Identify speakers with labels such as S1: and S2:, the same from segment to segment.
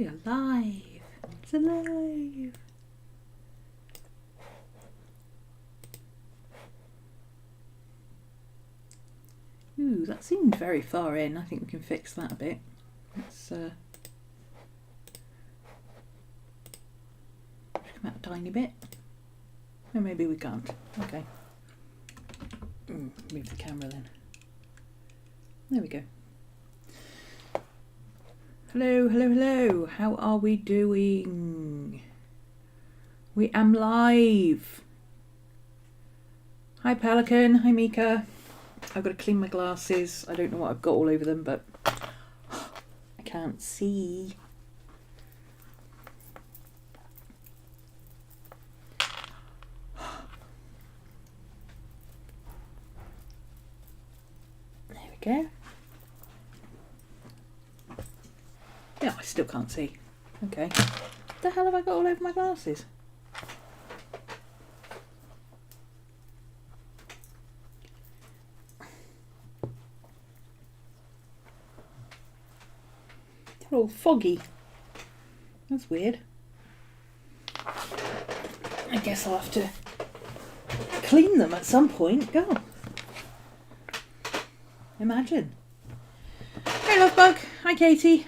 S1: we are live. It's alive. Ooh, that seemed very far in. I think we can fix that a bit. Let's come out a tiny bit. Or maybe we can't. Okay. Move the camera then. There we go. Hello, hello, hello. How are we doing? We am live. Hi Pelican, hi Mika. I've got to clean my glasses. I don't know what I've got all over them, but I can't see. There we go. Yeah, I still can't see. Okay. What the hell have I got all over my glasses? They're all foggy. That's weird. I guess I'll have to clean them at some point. Go. Imagine. Hey, Lovebug. Hi, Katie.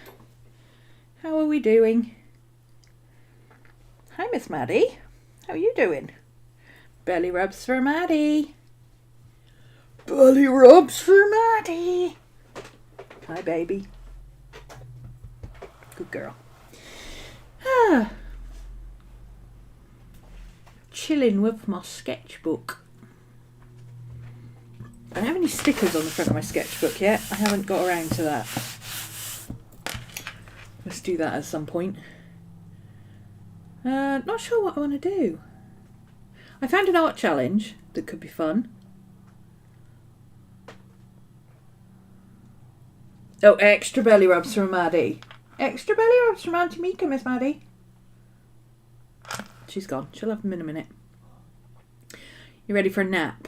S1: How are we doing? Hi, Miss Maddie. How are you doing? Belly rubs for Maddie. Belly rubs for Maddie. Hi, baby. Good girl. Chilling with my sketchbook. I don't have any stickers on the front of my sketchbook yet. I haven't got around to that. Let's do that at some point. Not sure what I want to do. I found an art challenge that could be fun. Oh, extra belly rubs from Maddie. Extra belly rubs from Auntie Mika, Miss Maddie. She's gone. She'll have them in a minute. You ready for a nap?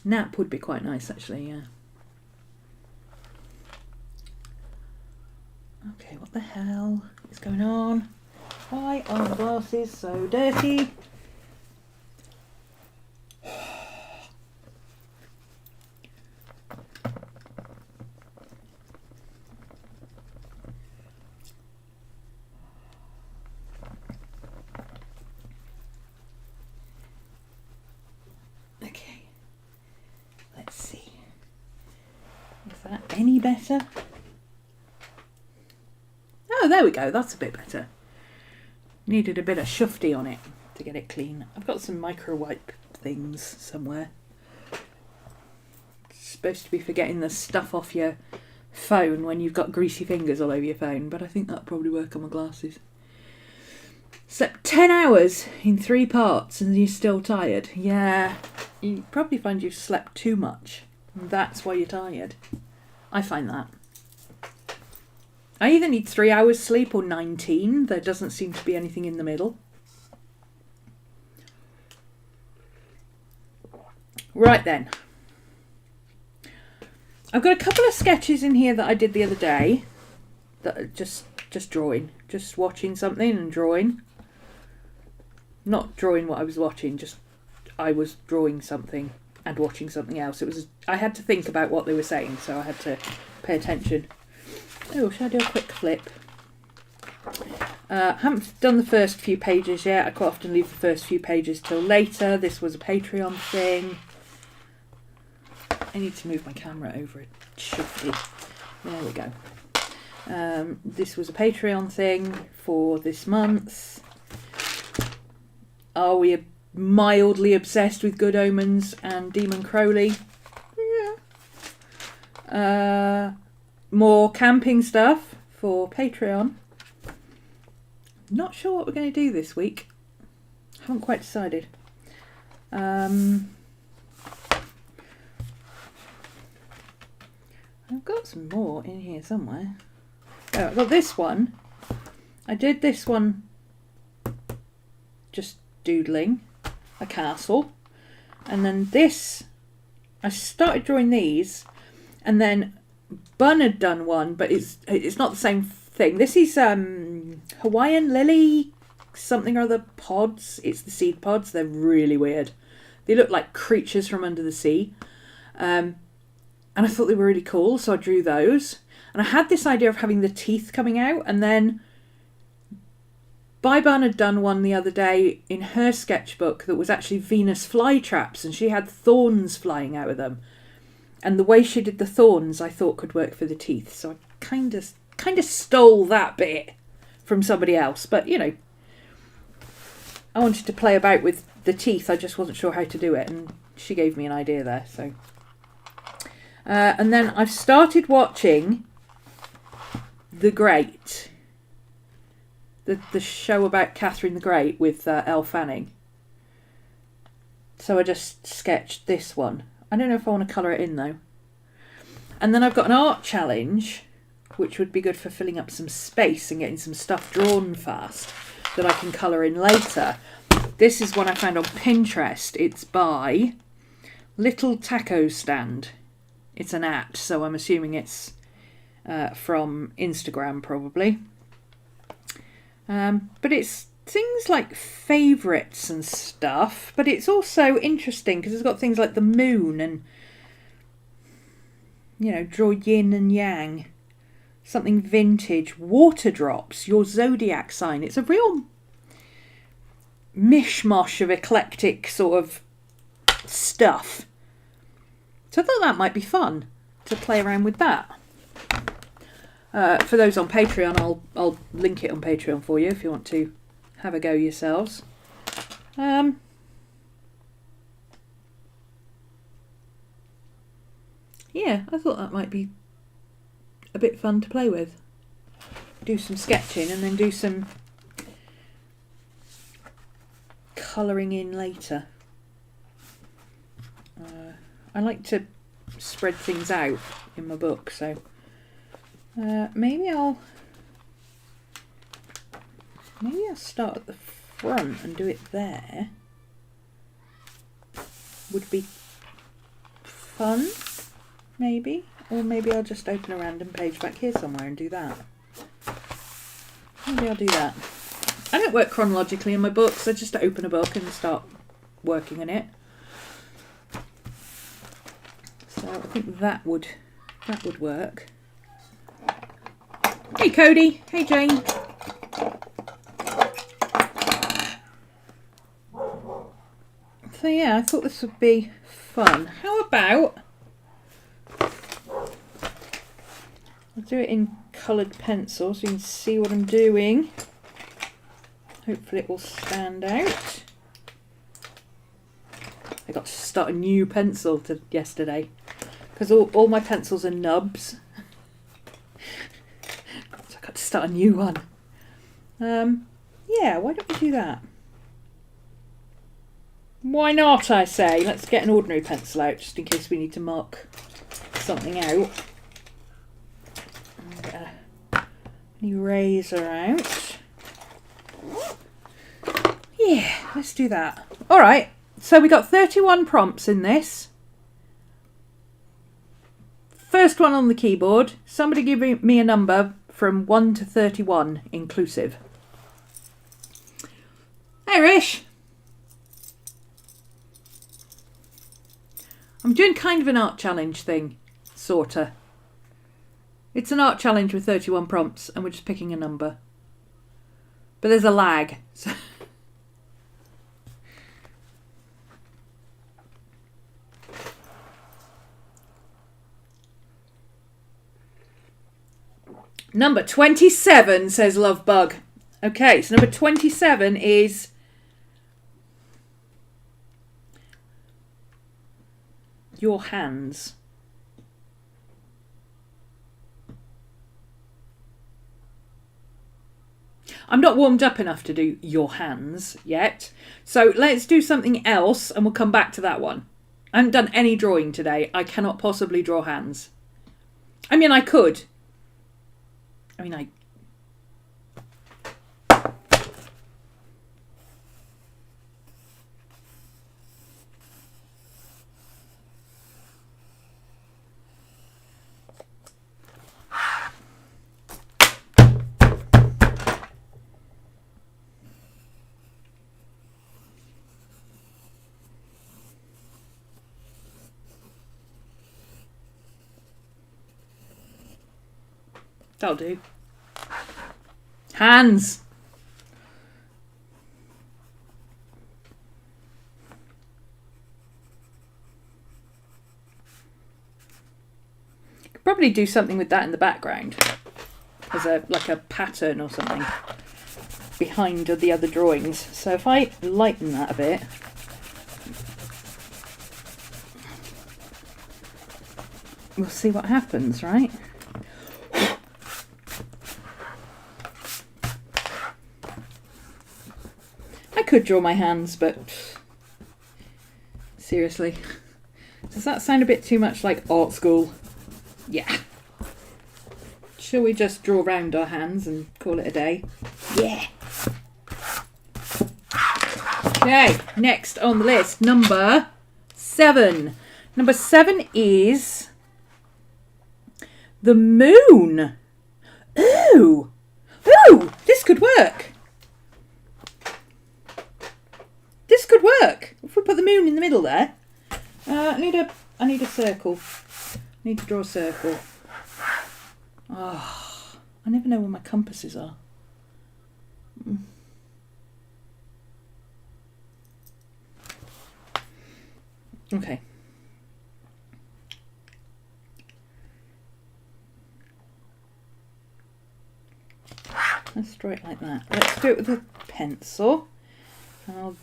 S1: Nap would be quite nice, actually, yeah. Okay, what the hell is going on? Why are the glasses so dirty? Okay, let's see. Is that any better? Oh, there we go. That's a bit better. Needed a bit of shufty on it to get it clean. I've got some micro wipe things somewhere. It's supposed to be for getting the stuff off your phone when you've got greasy fingers all over your phone, but I think that'll probably work on my glasses. Slept 10 hours in 3 parts and you're still tired. Yeah, you probably find you've slept too much. And that's why you're tired. I find that. I either need 3 hours sleep or 19. There doesn't seem to be anything in the middle. Right then. I've got a couple of sketches in here that I did the other day. That are just drawing. Just watching something and drawing. Not drawing what I was watching, just I was drawing something and watching something else. I had to think about what they were saying, so I had to pay attention. Oh, shall I do a quick flip? Haven't done the first few pages yet. I quite often leave the first few pages till later. This was a Patreon thing. I need to move my camera over it. Shifty. There we go. This was a Patreon thing for this month. Are we mildly obsessed with Good Omens and Demon Crowley? Yeah. More camping stuff for Patreon. Not sure what we're going to do this week. Haven't quite decided. I've got some more in here somewhere. Oh, I've got this one. I did this one just doodling a castle. And then this, I started drawing these and then Bun had done one, but it's not the same thing. This is Hawaiian lily something or other pods. It's the seed pods. They're really weird. They look like creatures from under the sea. And I thought they were really cool, so I drew those. And I had this idea of having the teeth coming out, and then Bun had done one the other day in her sketchbook that was actually Venus flytraps, and she had thorns flying out of them. And the way she did the thorns, I thought could work for the teeth. So I kind of stole that bit from somebody else. But, you know, I wanted to play about with the teeth. I just wasn't sure how to do it. And she gave me an idea there. So, and then I've started watching The Great. The show about Catherine the Great with Elle Fanning. So I just sketched this one. I don't know if I want to colour it in though. And then I've got an art challenge, which would be good for filling up some space and getting some stuff drawn fast that I can colour in later. This is one I found on Pinterest. It's by Little Taco Stand. It's an @ so I'm assuming it's from Instagram probably. But it's things like favourites and stuff, but it's also interesting because it's got things like the moon and, you know, draw yin and yang, something vintage, water drops, your zodiac sign. It's a real mishmash of eclectic sort of stuff. So I thought that might be fun to play around with that. For those on Patreon, I'll link it on Patreon for you if you want to have a go yourselves. Yeah, I thought that might be a bit fun to play with. Do some sketching and then do some colouring in later. I like to spread things out in my book, so maybe I'll start at the front and do it there. Would be fun, maybe. Or maybe I'll just open a random page back here somewhere and do that. Maybe I'll do that. I don't work chronologically in my books. I just open a book and start working on it. So I think that would work. Hey Cody. Hey Jane. So yeah, I thought this would be fun. How about I'll do it in coloured pencil so you can see what I'm doing. Hopefully it will stand out. I got to start a new pencil yesterday because all my pencils are nubs. So I got to start a new one. Yeah, why don't we do that? Why not, I say? Let's get an ordinary pencil out just in case we need to mark something out. Get an eraser out. Yeah, let's do that. Alright, so we got 31 prompts in this. First one on the keyboard. Somebody give me a number from 1 to 31 inclusive. Hey Rish! I'm doing kind of an art challenge thing, sorta. It's an art challenge with 31 prompts and we're just picking a number. But there's a lag. So number 27 says Love Bug. Okay, so number 27 is your hands. I'm not warmed up enough to do your hands yet. So let's do something else and we'll come back to that one. I haven't done any drawing today. I cannot possibly draw hands. I mean, I could. That'll do. Hands. Could probably do something with that in the background as like a pattern or something behind the other drawings. So if I lighten that a bit, we'll see what happens, right? I could draw my hands, but seriously, does that sound a bit too much like art school? Yeah. Shall we just draw round our hands and call it a day? Yeah. Okay, next on the list, number 7. Number 7 is the moon. Ooh! Ooh! This could work. This could work. If we put the moon in the middle there. I need a circle. I need to draw a circle. Oh, I never know where my compasses are. Okay. Let's draw it like that. Let's do it with a pencil. And I'll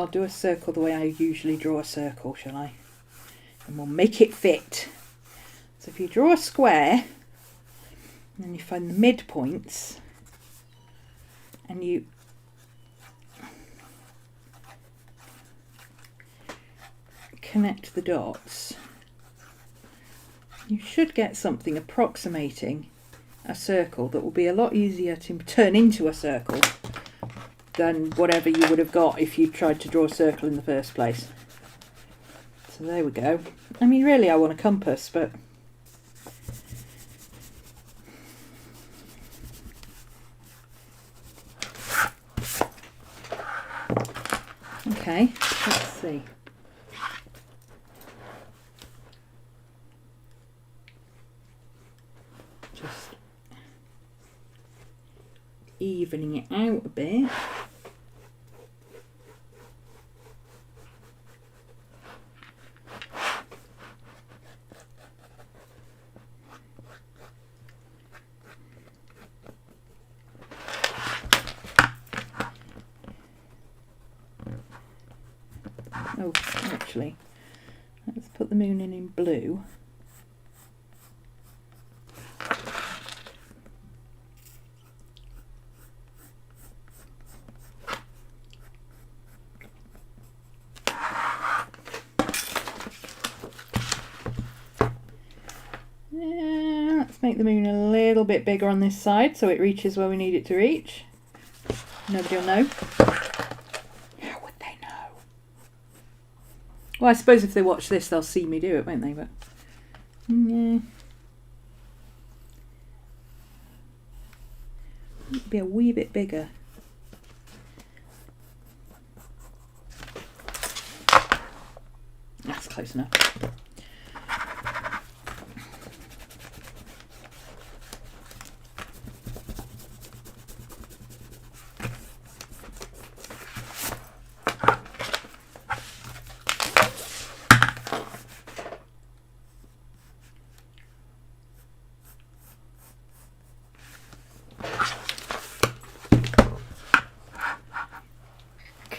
S1: do a circle the way I usually draw a circle, shall I? And we'll make it fit. So if you draw a square, and then you find the midpoints, and you connect the dots, you should get something approximating a circle that will be a lot easier to turn into a circle than whatever you would have got if you tried to draw a circle in the first place. So there we go. I mean, really I want a compass, but okay, let's see. Just evening it out a bit. Oh, actually, let's put the moon in blue. Let's make the moon a little bit bigger on this side so it reaches where we need it to reach. Nobody will know. How would they know? Well, I suppose if they watch this, they'll see me do it, won't they? But yeah, it'd be a wee bit bigger. That's close enough.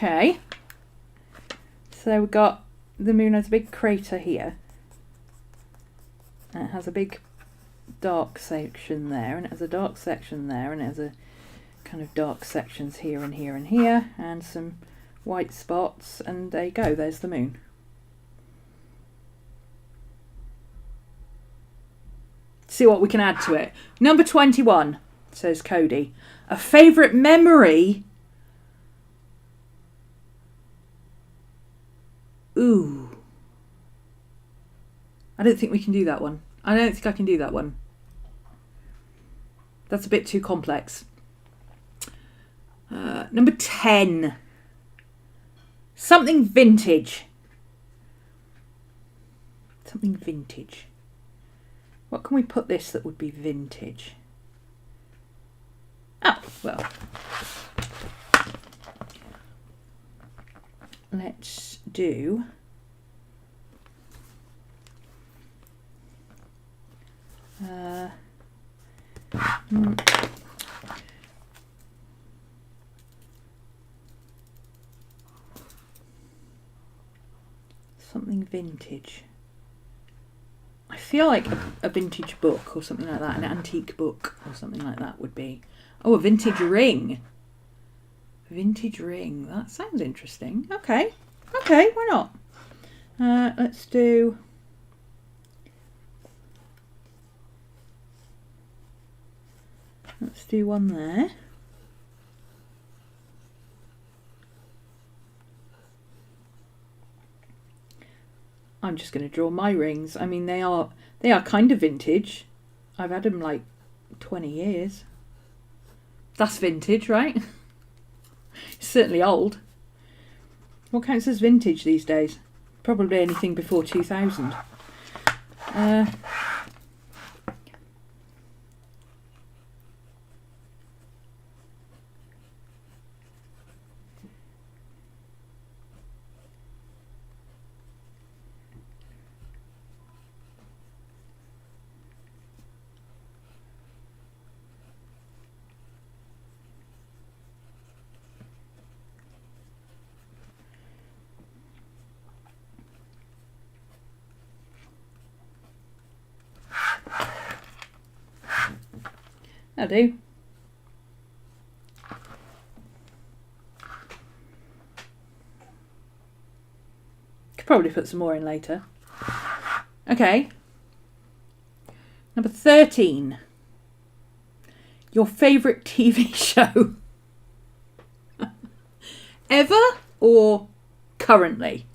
S1: Okay, so we've got the moon has a big crater here, and it has a big dark section there, and it has a dark section there, and it has a kind of dark sections here and here and here, and some white spots, and there you go, there's the moon. See what we can add to it. Number 21, says Cody. A favourite memory? Ooh. I don't think we can do that one. I don't think I can do that one. That's a bit too complex. Number 10. Something vintage. Something vintage. What can we put this that would be vintage? Well, let's do something vintage. I feel like a vintage book or something like that, an antique book or something like that would be. Oh, a vintage ring. Vintage ring. That sounds interesting. Okay. Okay, why not? Let's do... Let's do one there. I'm just going to draw my rings. I mean, they are kind of vintage. I've had them like 20 years. That's vintage, right? It's certainly old. What counts as vintage these days? Probably anything before 2000. That'll do. Could probably put some more in later. Okay. Number 13. Your favourite TV show? Ever or currently?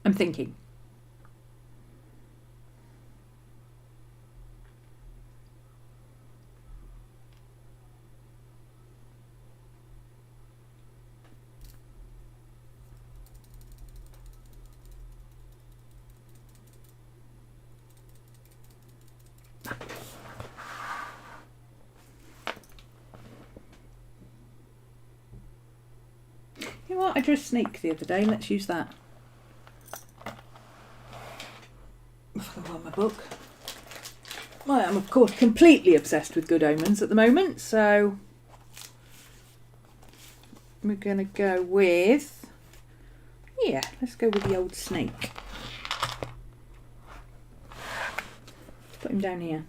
S1: I'm thinking. You know what? I drew a snake the other day. Let's use that. On my book. Well, I'm of course completely obsessed with Good Omens at the moment, so we're going to go with, yeah, let's go with the old snake. Put him down here.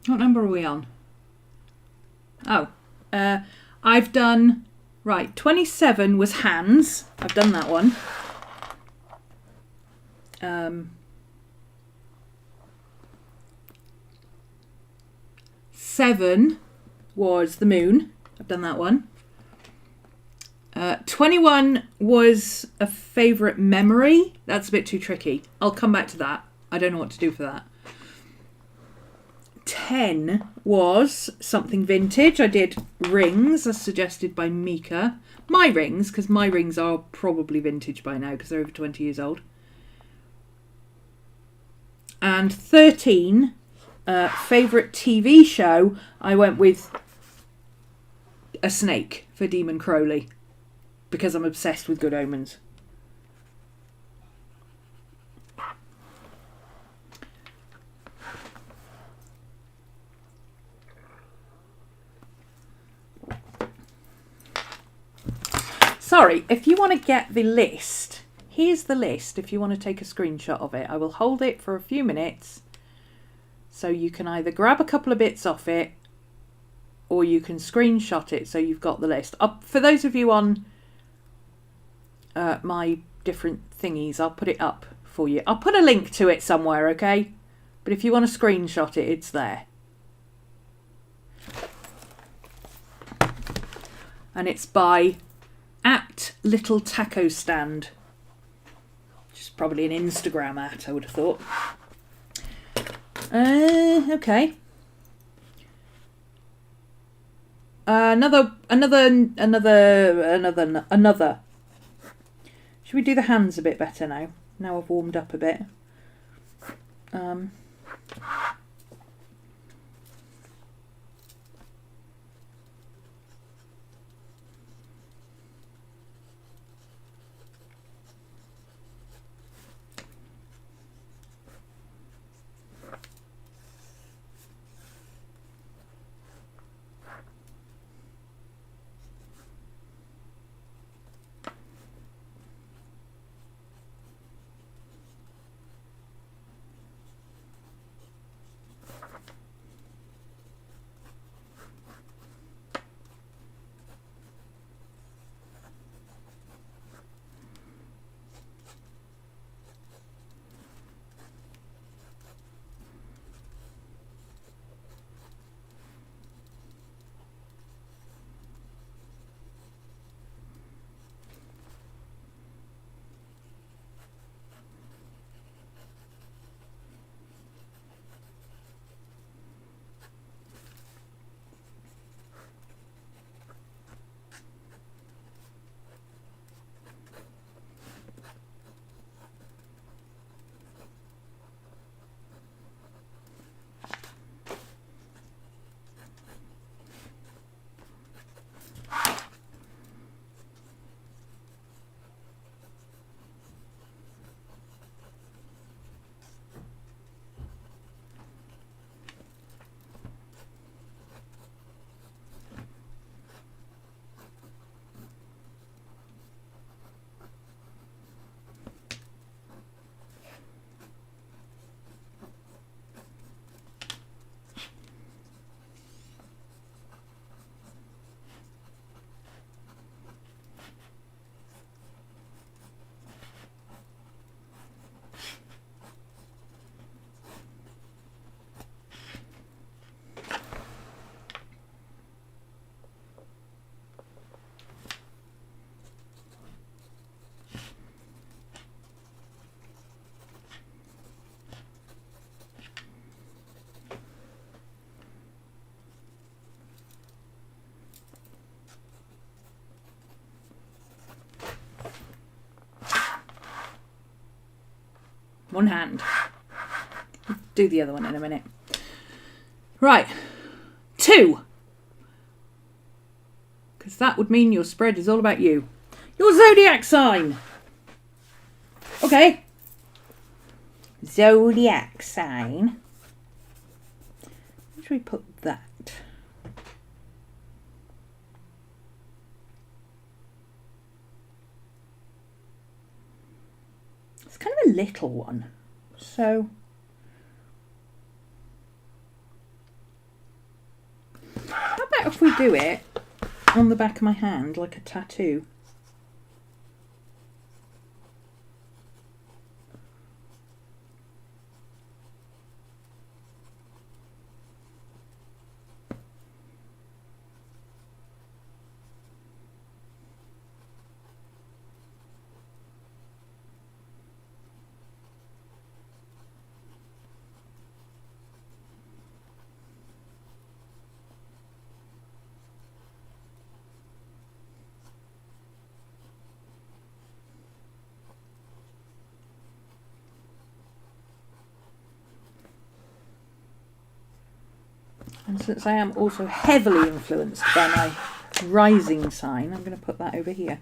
S1: What number are we on? Oh, I've done, right, 27 was hands. I've done that one. 7 was the moon. I've done that one. 21 was a favourite memory. That's a bit too tricky. I'll come back to that. I don't know what to do for that. 10 was something vintage. I did rings as suggested by Mika. My rings, because my rings are probably vintage by now because they're over 20 years old. And 13, favourite TV show, I went with a snake for Demon Crowley because I'm obsessed with Good Omens. Sorry, if you want to get the list, here's the list if you want to take a screenshot of it. I will hold it for a few minutes so you can either grab a couple of bits off it or you can screenshot it so you've got the list. For those of you on my different thingies, I'll put it up for you. I'll put a link to it somewhere, okay? But if you want to screenshot it, it's there. And it's by @LittleTacoStand, which is probably an Instagram @ I would have thought. Okay. Another. Should we do the hands a bit better now? Now I've warmed up a bit. One hand. Do the other one in a minute. Right. 2. Because that would mean your spread is all about you. Your zodiac sign. Okay. Zodiac sign. Where should we put that? It's kind of a little one. So about if we do it on the back of my hand like a tattoo? And since I am also heavily influenced by my rising sign, I'm going to put that over here.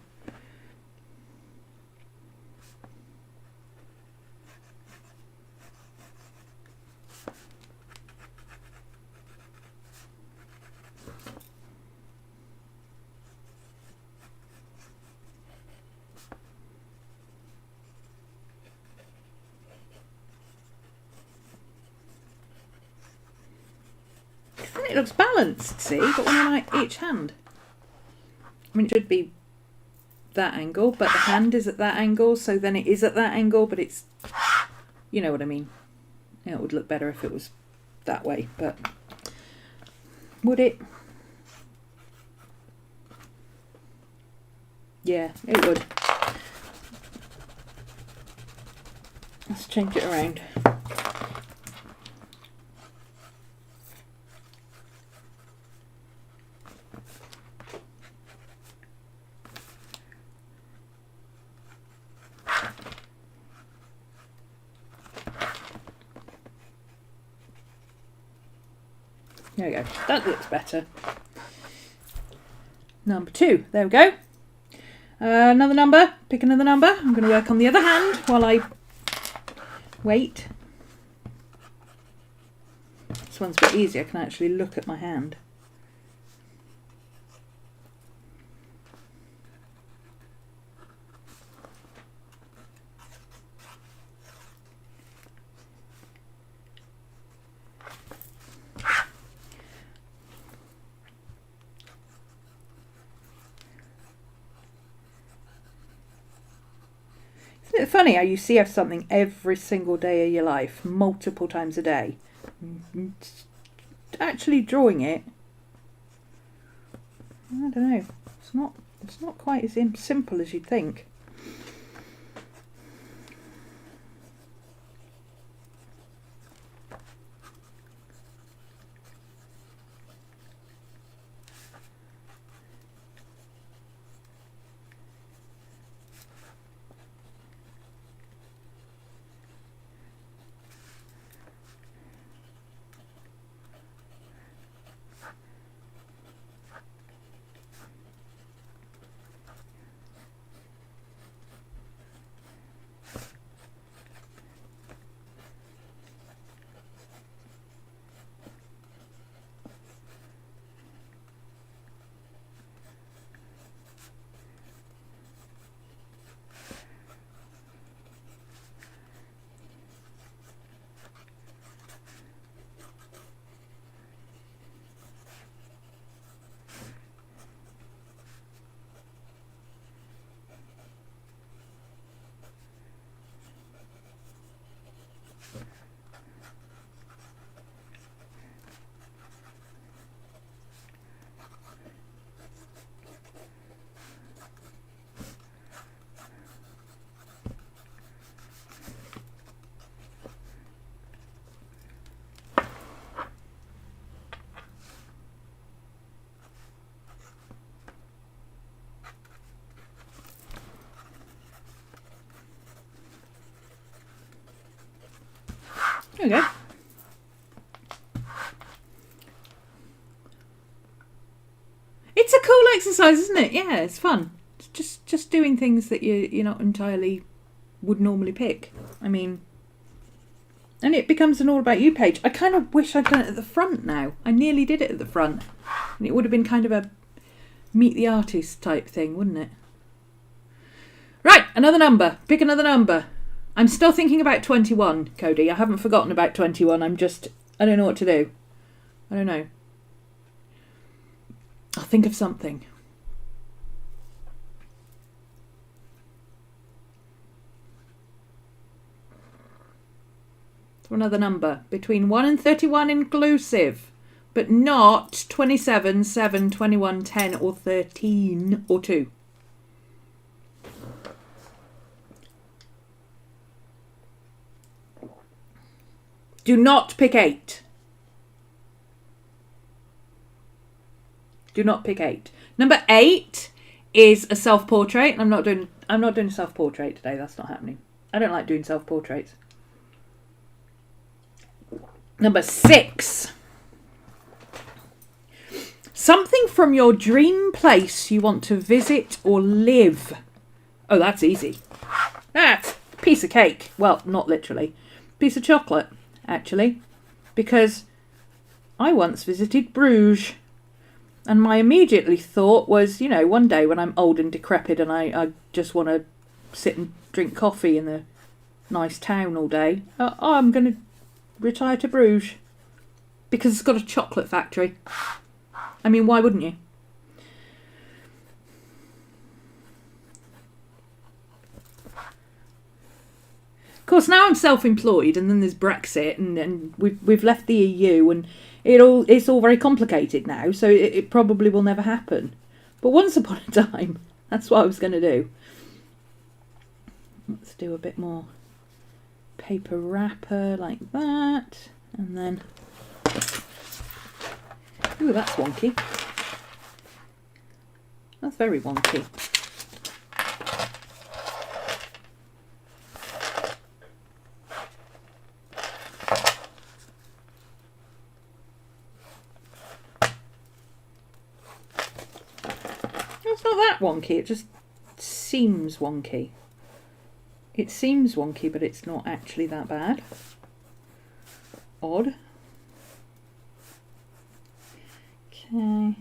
S1: It looks balanced, see? Got one on each hand. I mean, it should be that angle, but the hand is at that angle, so then it is at that angle, but it's, you know what I mean. It would look better if it was that way, but would it? Yeah, it would. Let's change it around. There we go. That looks better. Number 2. There we go. Another number. Pick another number. I'm going to work on the other hand while I wait. This one's a bit easier. I can actually look at my hand. Isn't it funny how you see something every single day of your life, multiple times a day? Actually drawing it, I don't know, it's not quite as simple as you'd think. There we go. It's a cool exercise, isn't it? Yeah, it's fun. It's just doing things that you're not entirely would normally pick. I mean, and it becomes an all about you page. I kind of wish I'd done it at the front now. I nearly did it at the front. And it would have been kind of a meet the artist type thing, wouldn't it? Right, another number. Pick another number. I'm still thinking about 21, Cody. I haven't forgotten about 21. I don't know what to do. I don't know. I'll think of something. So another number between 1 and 31 inclusive, but not 27, 7, 21, 10 or 13 or 2. Do not pick 8. Do not pick 8. Number 8 is a self-portrait. I'm not doing a self-portrait today. That's not happening. I don't like doing self-portraits. Number 6. Something from your dream place you want to visit or live. Oh, that's easy. That's a piece of cake. Well, not literally. Piece of chocolate, actually. Because I once visited Bruges. And my immediately thought was, you know, one day when I'm old and decrepit and I just want to sit and drink coffee in the nice town all day, I'm going to retire to Bruges. Because it's got a chocolate factory. I mean, why wouldn't you? Of course, now I'm self-employed, and then there's Brexit, and we've left the EU, and it's all very complicated now, so it probably will never happen. But once upon a time, that's what I was going to do. Let's do a bit more paper wrapper like that, and then... Ooh, that's wonky. That's very wonky. It's not that wonky, it just seems wonky. It seems wonky, but it's not actually that bad. Odd. Okay.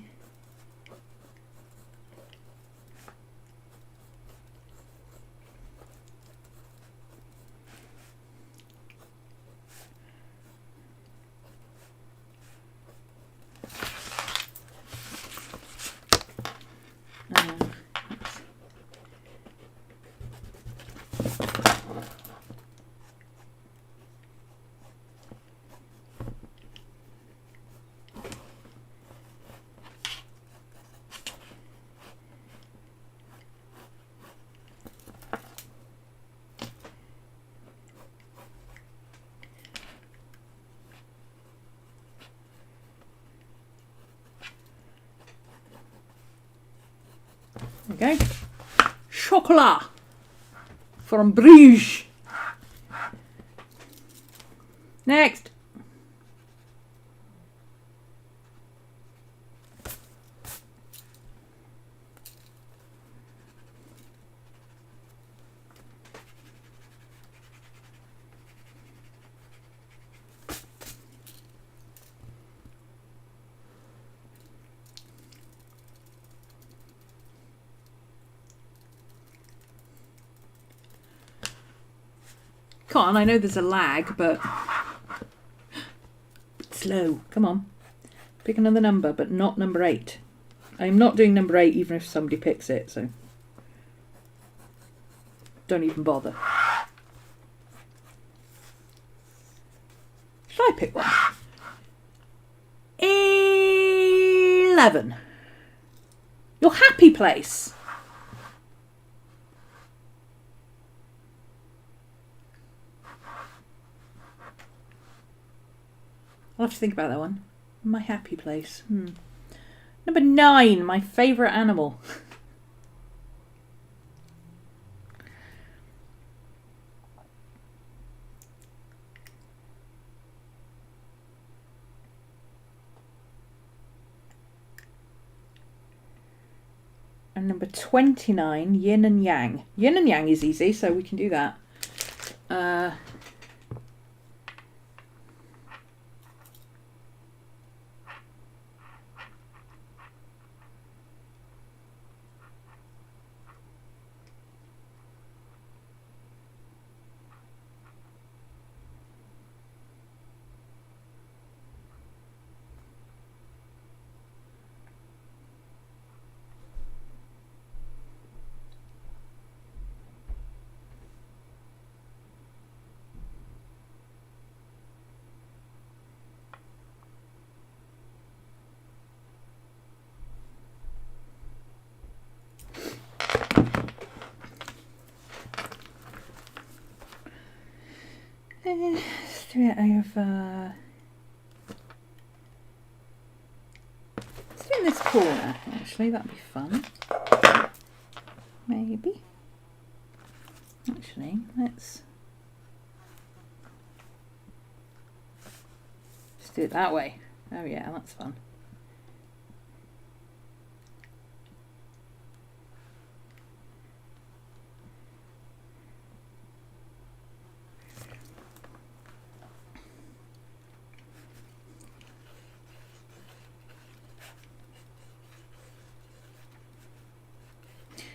S1: There we go. Chocolat from Bruges. Next. Come on, I know there's a lag, but slow. Come on. Pick another number, but not number 8. I'm not doing number 8 even if somebody picks it, so don't even bother. Should I pick one? 11. Your happy place. I'll have to think about that one. My happy place. Number 9, my favourite animal. And number 29, yin and yang. Yin and yang is easy, so we can do that. Let's do it over. Let's do it in this corner, actually, that'd be fun. Maybe. Actually, let's do it that way. Oh yeah, that's fun.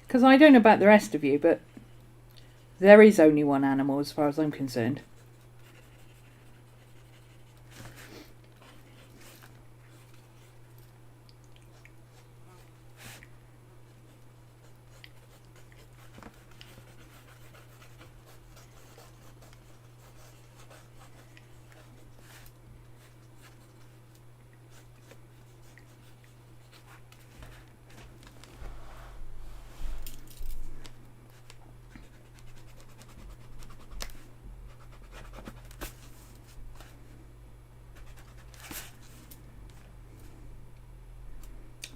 S1: Because I don't know about the rest of you, but there is only one animal as far as I'm concerned.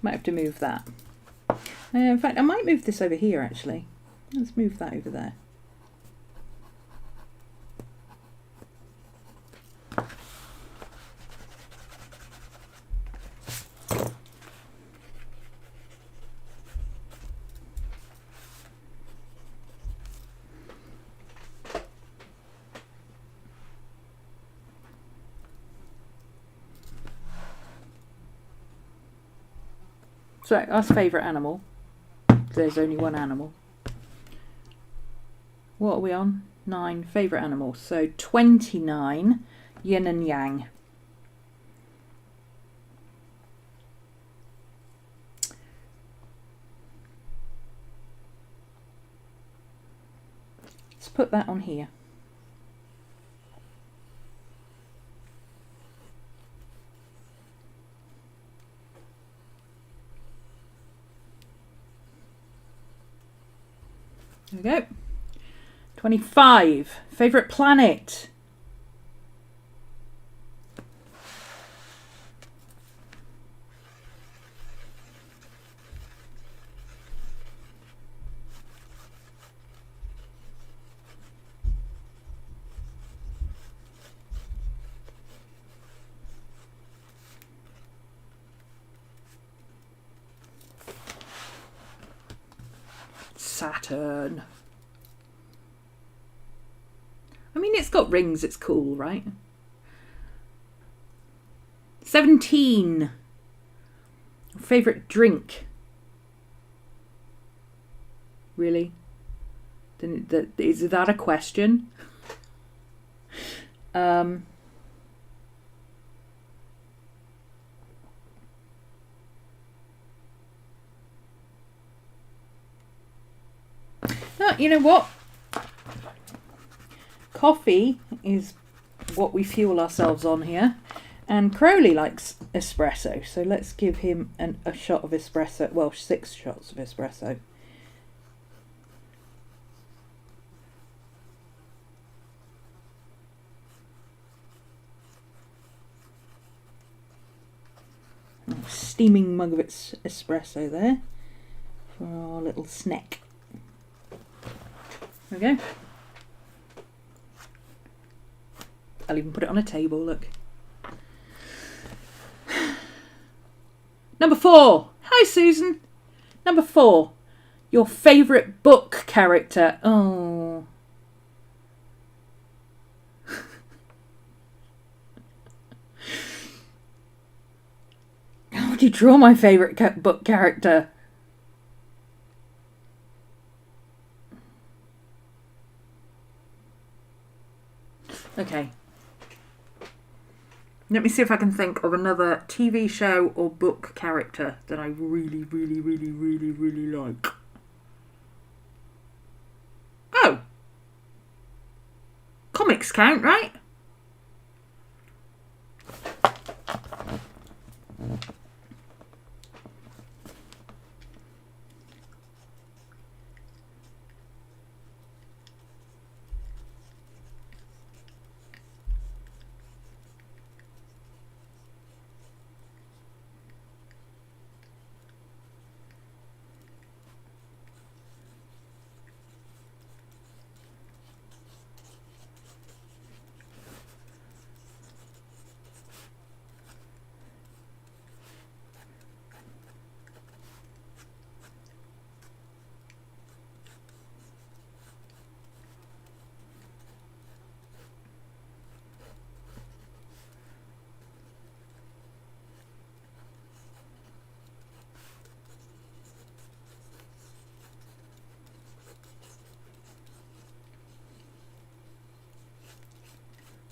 S1: Might have to move that. In fact, I might move this over here actually. Let's move that over there. So, that's favourite animal. There's only one animal. What are we on? 9. Favourite animal. So 29. Yin and yang. Let's put that on here. There we go. 25. Favourite planet. Saturn. I mean, it's got rings, it's cool, right? 17. Favourite drink. Really? Is that a question? No, you know what? Coffee is what we fuel ourselves on here, and Crowley likes espresso, so let's give him a shot of espresso. Well, 6 shots of espresso. Steaming mug of espresso there for our little snack. There we go. I'll even put it on a table, look. Number 4. Hi, Susan. Number 4. Your favourite book character. Oh. How would you draw my favourite book character? Okay. Let me see if I can think of another TV show or book character that I really, really, really, really, really like. Oh! Comics count, right?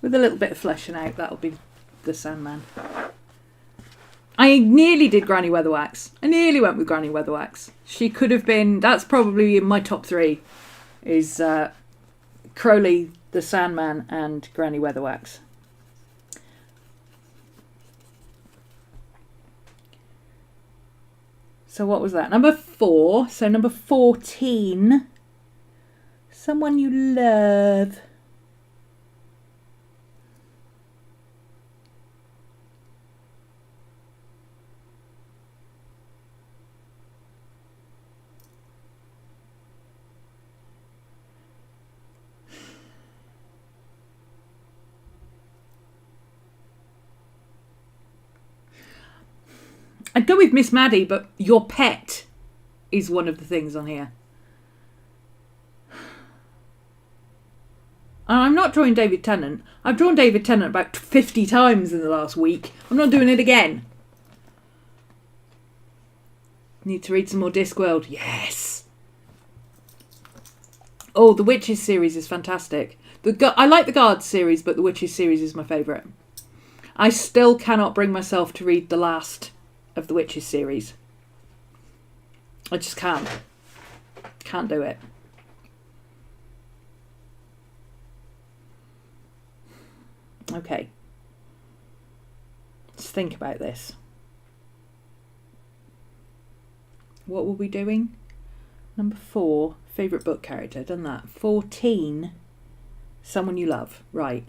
S1: With a little bit of fleshing out, that'll be the Sandman. I nearly did Granny Weatherwax. I nearly went with Granny Weatherwax. She could have been... That's probably in my top 3. Is Crowley, the Sandman, and Granny Weatherwax. So what was that? Number 4. So number 14. Someone you love. I'd go with Miss Maddie, but your pet is one of the things on here. And I'm not drawing David Tennant. I've drawn David Tennant about 50 times in the last week. I'm not doing it again. Need to read some more Discworld. Yes. Oh, the Witches series is fantastic. I like the Guards series, but the Witches series is my favourite. I still cannot bring myself to read the last of the Witches series. I just can't. Can't do it. Okay. Let's think about this. What were we doing? Number 4, favourite book character. Done that. 14, someone you love. Right.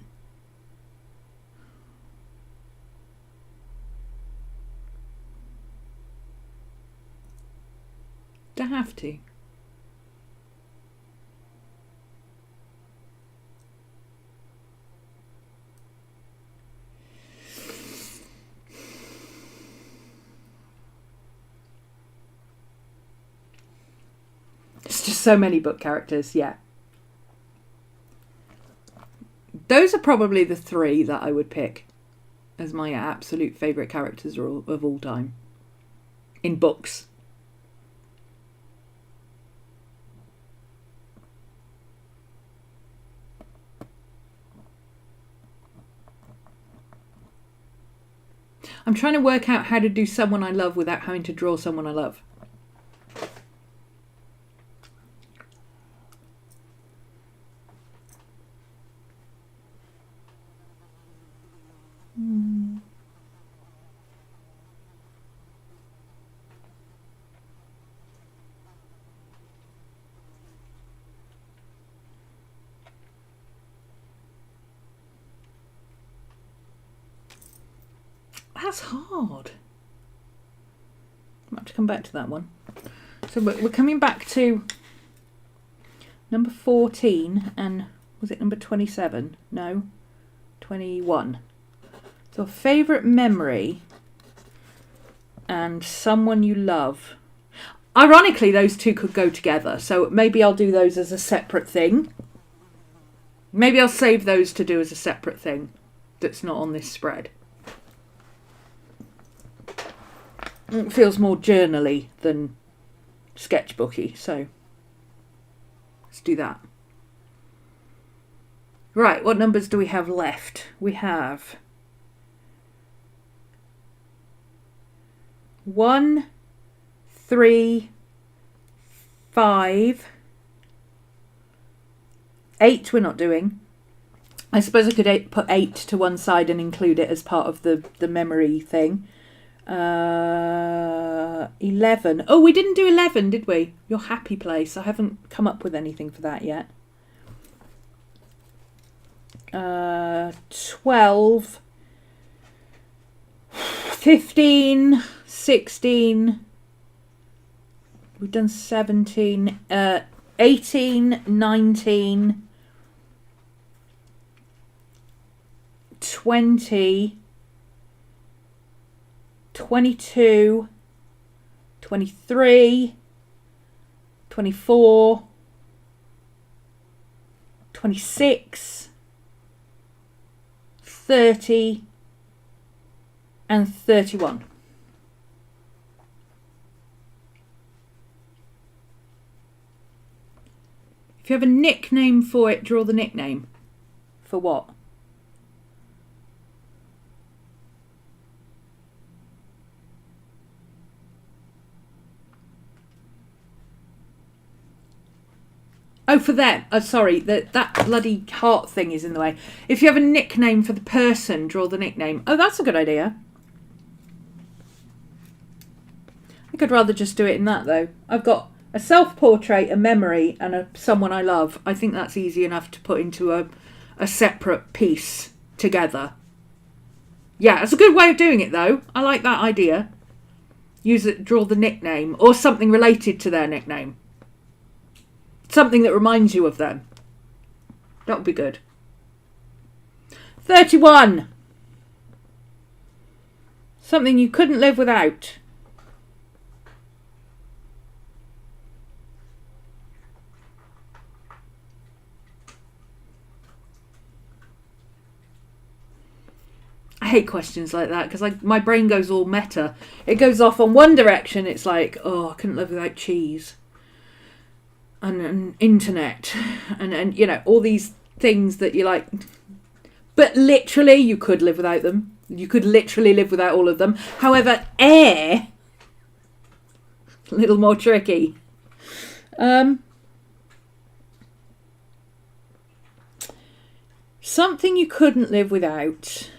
S1: Do I have to? It's just so many book characters, yeah. Those are probably the 3 that I would pick as my absolute favourite characters of all time. In books. I'm trying to work out how to do someone I love without having to draw someone I love. That's hard. I'll have to come back to that one. So we're coming back to number 14 and was it number 27? No, 21. So a favourite memory and someone you love. Ironically, those 2 could go together. So maybe I'll do those as a separate thing. Maybe I'll save those to do as a separate thing that's not on this spread. It feels more journally than sketchbooky, so let's do that. Right, what numbers do we have left? We have 1, 3, 5, 8 we're not doing. I suppose I could put 8 to one side and include it as part of the memory thing. 11. Oh, we didn't do 11, did we? Your happy place. I haven't come up with anything for that yet. 12. 15. 16. We've done 17. 18. 19. 20. 22, 23, 24, 26, 30, and 31. If you have a nickname for it, draw the nickname. For what? Oh, for them. Oh, sorry, that bloody heart thing is in the way. If you have a nickname for the person, draw the nickname. Oh, that's a good idea. I think I'd rather just do it in that, though. I've got a self-portrait, a memory, and someone I love. I think that's easy enough to put into a separate piece together. Yeah, it's a good way of doing it, though. I like that idea. Use it, draw the nickname, or something related to their nickname. Something that reminds you of them. That would be good. 31. Something you couldn't live without. I hate questions like that because my brain goes all meta. It goes off on one direction. It's like, oh, I couldn't live without cheese. And internet and you know, all these things that you like, but literally you could live without them. You could literally live without all of them. However, air, a little more tricky. Something you couldn't live without.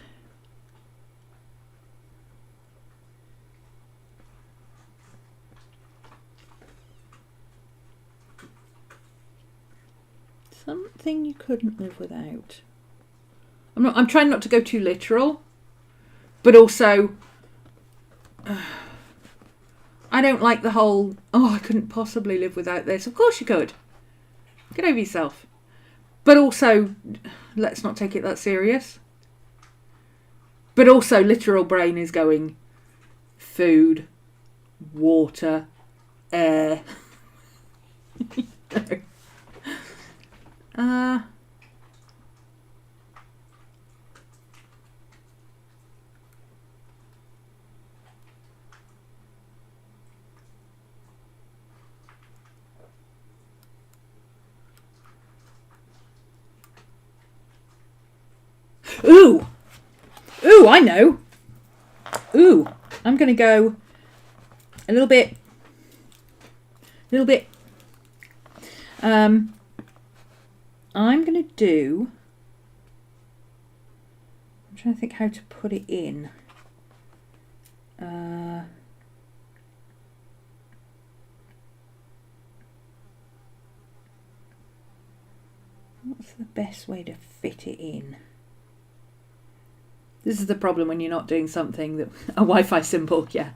S1: Something you couldn't live without. I'm trying not to go too literal, but also I don't like the whole, oh, I couldn't possibly live without this. Of course you could. Get over yourself. But also, let's not take it that serious. But also, literal brain is going food, water, air. Ooh! Ooh, I know! Ooh, I'm going to go a little bit. I'm going to do, I'm trying to think how to put it in. What's the best way to fit it in? This is the problem when you're not doing something that a Wi-Fi symbol. Yeah,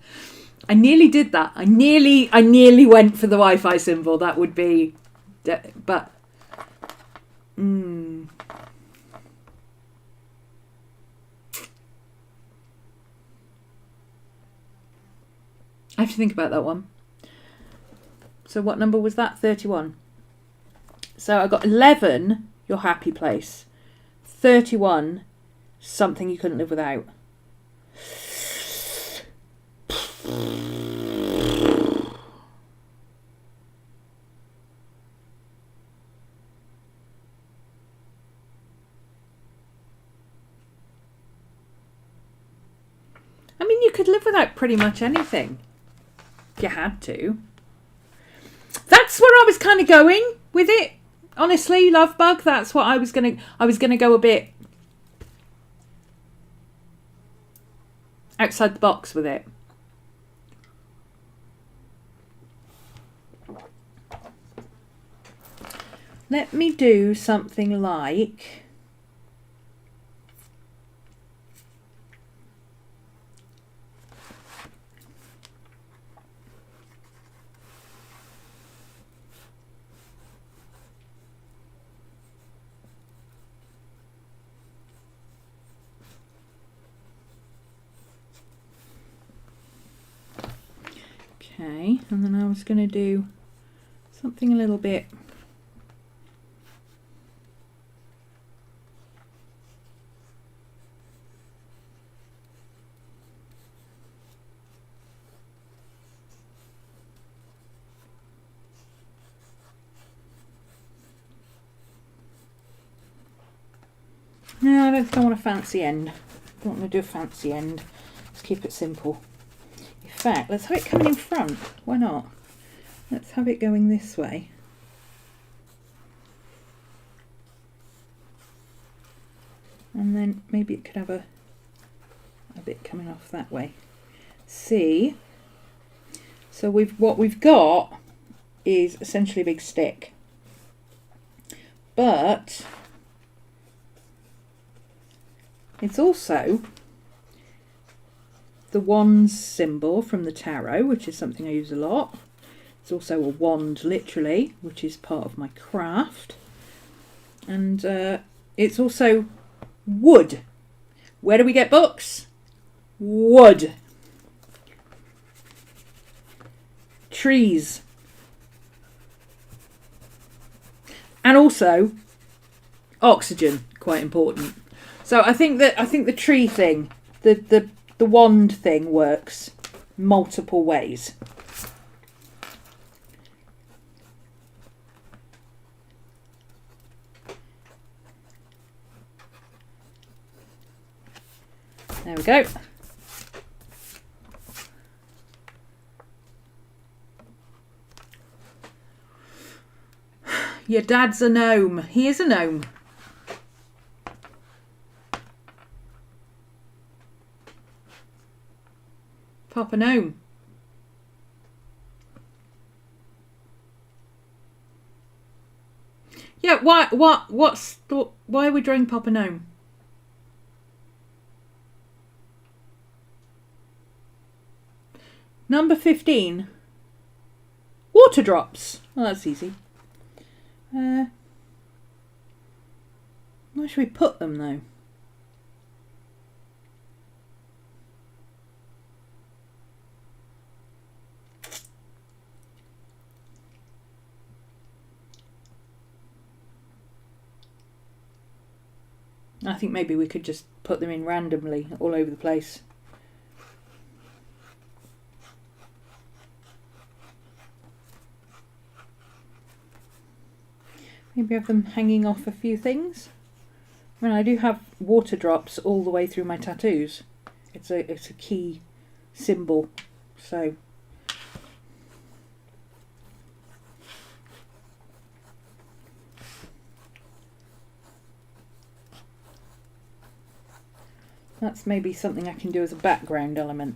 S1: I nearly did that. I nearly went for the Wi-Fi symbol. That would be, but. I have to think about that one. So what number was that? 31. So I got 11, your happy place. 31, something you couldn't live without. I mean, you could live without pretty much anything if you had to. That's where I was kind of going with it. Honestly, love bug. That's what I was gonna go a bit outside the box with it. Let me do something like. Okay, and then I was going to do something a little bit no, I don't want a fancy end. I don't want to do a fancy end. Let's keep it simple. In fact, let's have it coming in front. Why not? Let's have it going this way. And then maybe it could have a bit coming off that way. See, so what we've got is essentially a big stick, but it's also the wand symbol from the tarot, which is something I use a lot. It's also a wand, literally, which is part of my craft. And it's also wood. Where do we get books? Wood. Trees. And also oxygen, quite important. So I think the tree thing, the wand thing works multiple ways. There we go. Your dad's a gnome. He is a gnome. Papa Gnome. Yeah, why are we drawing Papa Gnome? Number 15. Water drops. Oh, that's easy. Where should we put them though? I think maybe we could just put them in randomly all over the place. Maybe have them hanging off a few things. I mean, I do have water drops all the way through my tattoos. It's a key symbol, so. That's maybe something I can do as a background element.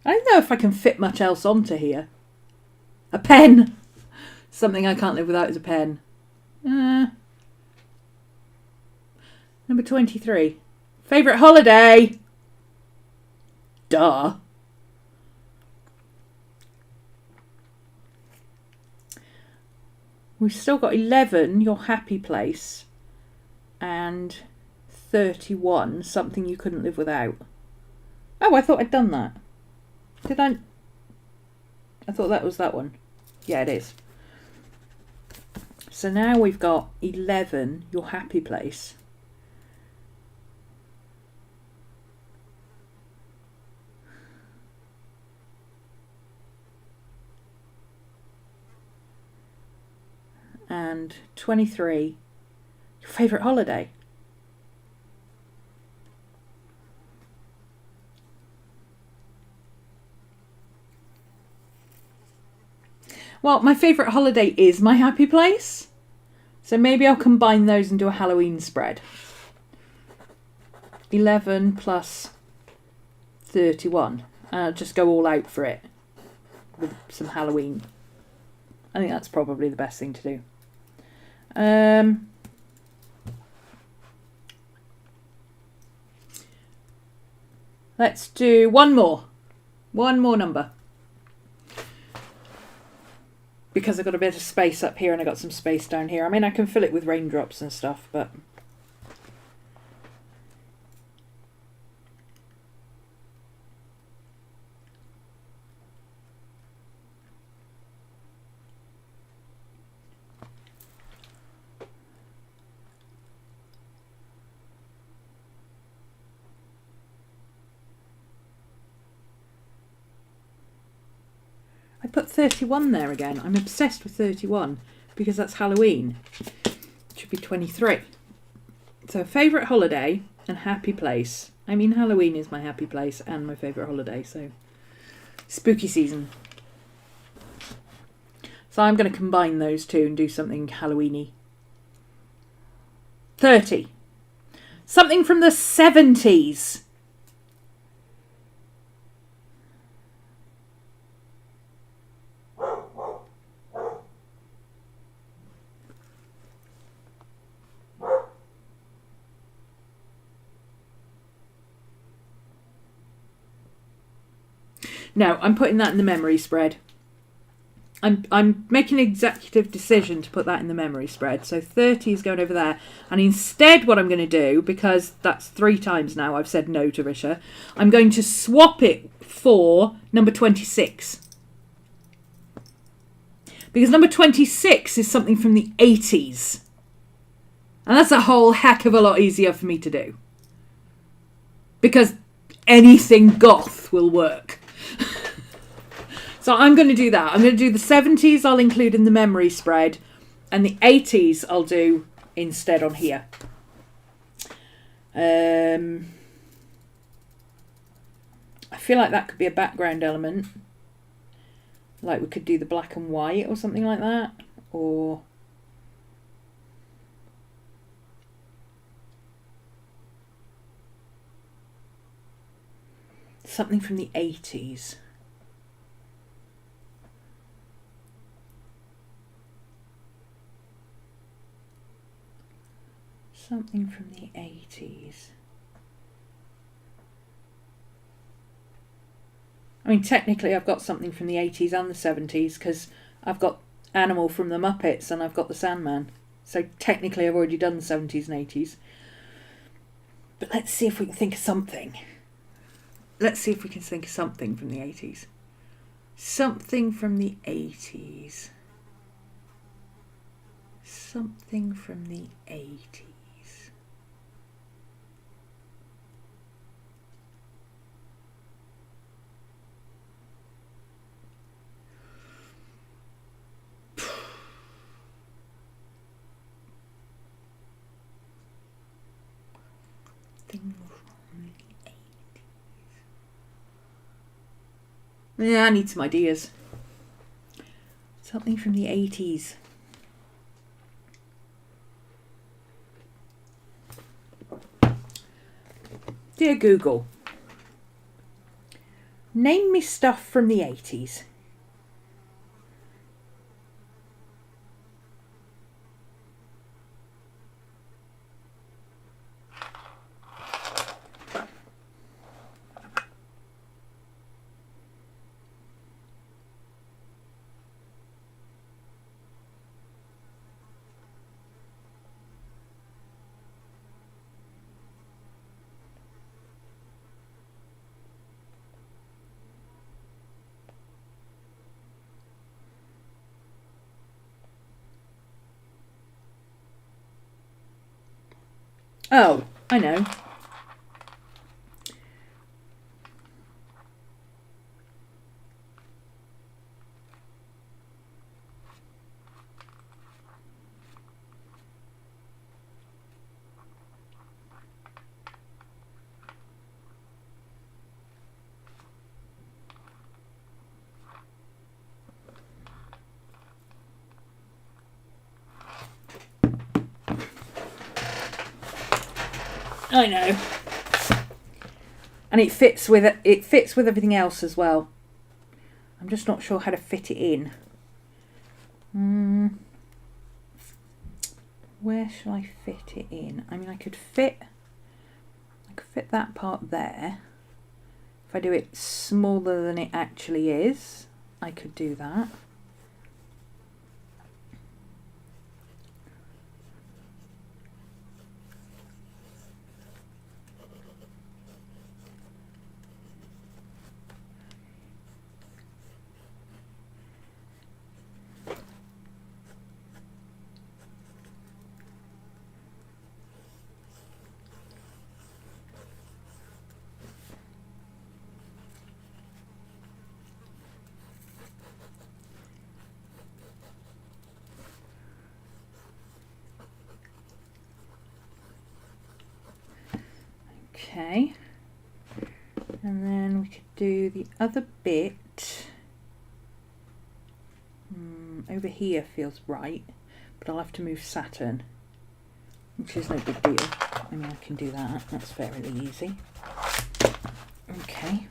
S1: I don't know if I can fit much else onto here. A pen! Something I can't live without is a pen. Number 23. Favourite holiday? Duh. We've still got 11, your happy place, and 31, something you couldn't live without. Oh, I thought I'd done that. Did I? I thought that was that one. Yeah, it is. So now we've got 11, your happy place. And 23, your favourite holiday. Well, my favourite holiday is my happy place. So maybe I'll combine those and do a Halloween spread. 11 plus 31. And I'll just go all out for it with some Halloween. I think that's probably the best thing to do. Let's do one more number, because I've got a bit of space up here and I've got some space down here. I mean, I can fill it with raindrops and stuff, but I put 31 there again. I'm obsessed with 31 because that's Halloween. be 23. So favourite holiday and happy place. I mean, Halloween is my happy place and my favourite holiday, so spooky season. So I'm going to combine those two and do something Halloweeny. 30. Something from the 70s. No, I'm putting that in the memory spread. I'm making an executive decision to put that in the memory spread. So 30 is going over there. And instead what I'm going to do, because that's 3 times now I've said no to Risha, I'm going to swap it for number 26. Because number 26 is something from the 80s. And that's a whole heck of a lot easier for me to do. Because anything goth will work. So I'm going to do that. I'm going to do the 70s I'll include in the memory spread. And the 80s I'll do instead on here. I feel like that could be a background element. Like we could do the black and white or something like that. Or something from the 80s. Something from the 80s. I mean, technically I've got something from the 80s and the 70s because I've got Animal from the Muppets and I've got the Sandman. So technically I've already done the 70s and 80s. But let's see if we can think of something. Let's see if we can think of something from the 80s. Something from the 80s. Something from the 80s. Yeah, I need some ideas. Something from the 80s. Dear Google, name me stuff from the 80s. Oh, I know. I know. And it fits with everything else as well. I'm just not sure how to fit it in. Where shall I fit it in? I mean, I could fit that part there. If I do it smaller than it actually is, I could do that. Okay. And then we could do the other bit. Over here feels right, but I'll have to move Saturn, which is no big deal. I mean, I can do that. That's fairly easy. Okay.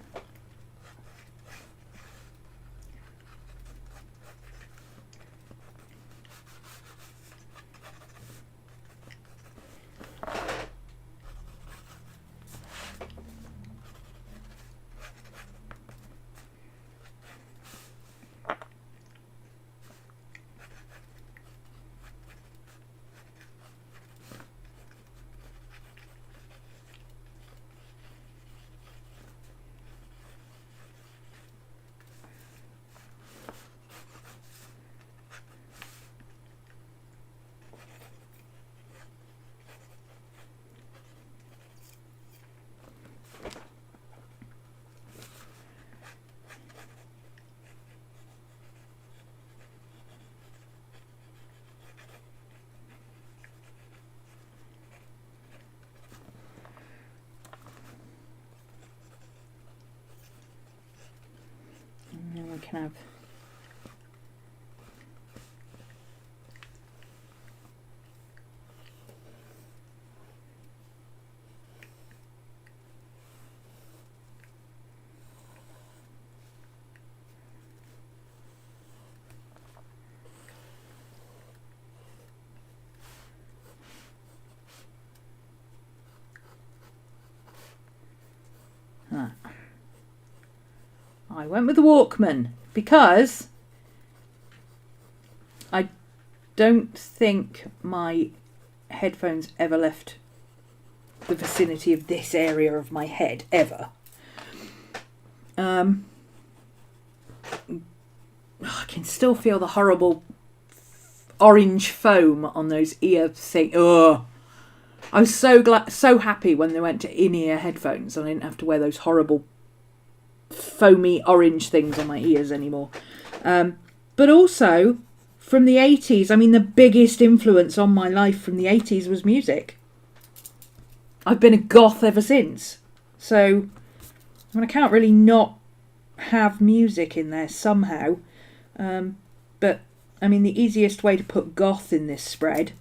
S1: And then we can have I went with the Walkman because I don't think my headphones ever left the vicinity of this area of my head, ever. I can still feel the horrible orange foam on those ear things. Ugh. I was so happy when they went to in-ear headphones and I didn't have to wear those horrible foamy orange things on my ears anymore. But also from the 80s, I mean, the biggest influence on my life from the 80s was music. I've been a goth ever since. So I mean, I can't really not have music in there somehow. But I mean, the easiest way to put goth in this spread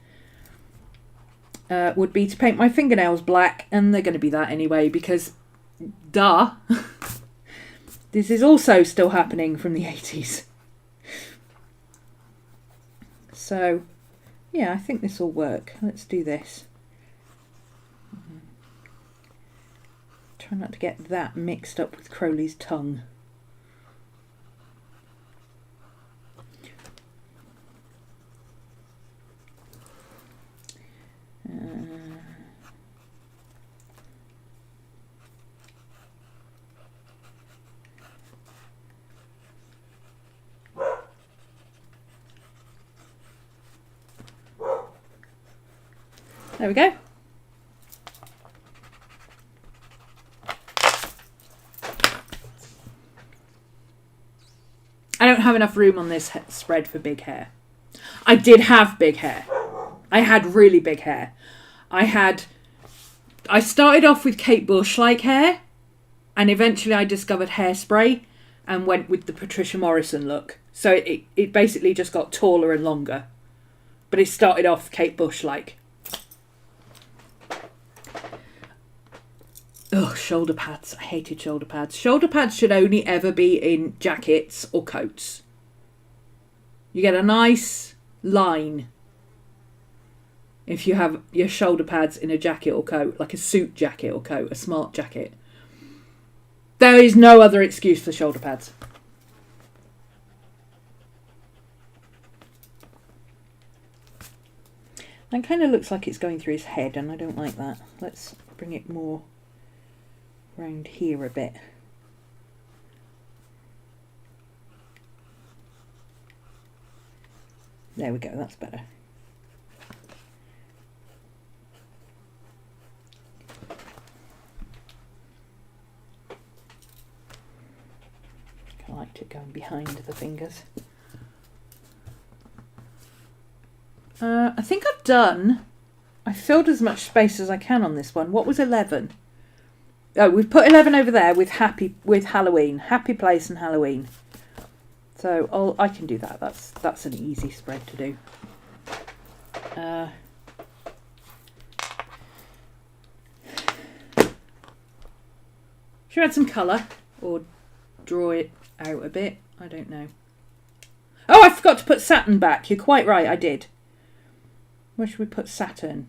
S1: would be to paint my fingernails black, and they're going to be that anyway because duh. This is also still happening from the 80s. So, yeah, I think this will work. Let's do this. Try not to get that mixed up with Crowley's tongue. There we go. I don't have enough room on this spread for big hair. I did have big hair. I had really big hair. I started off with Kate Bush-like hair, and eventually I discovered hairspray and went with the Patricia Morrison look. So it basically just got taller and longer. But it started off Kate Bush-like. Oh, shoulder pads. I hated shoulder pads. Shoulder pads should only ever be in jackets or coats. You get a nice line if you have your shoulder pads in a jacket or coat, like a suit jacket or coat, a smart jacket. There is no other excuse for shoulder pads. That kind of looks like it's going through his head, and I don't like that. Let's bring it more around here a bit. There we go, that's better. I liked it going behind the fingers. I think I've filled as much space as I can on this one. What was 11? Oh, we've put 11 over there with Halloween, happy place and Halloween. So I can do that. That's an easy spread to do. Should we add some colour or draw it out a bit? I don't know. Oh, I forgot to put Saturn back. You're quite right, I did. Where should we put Saturn?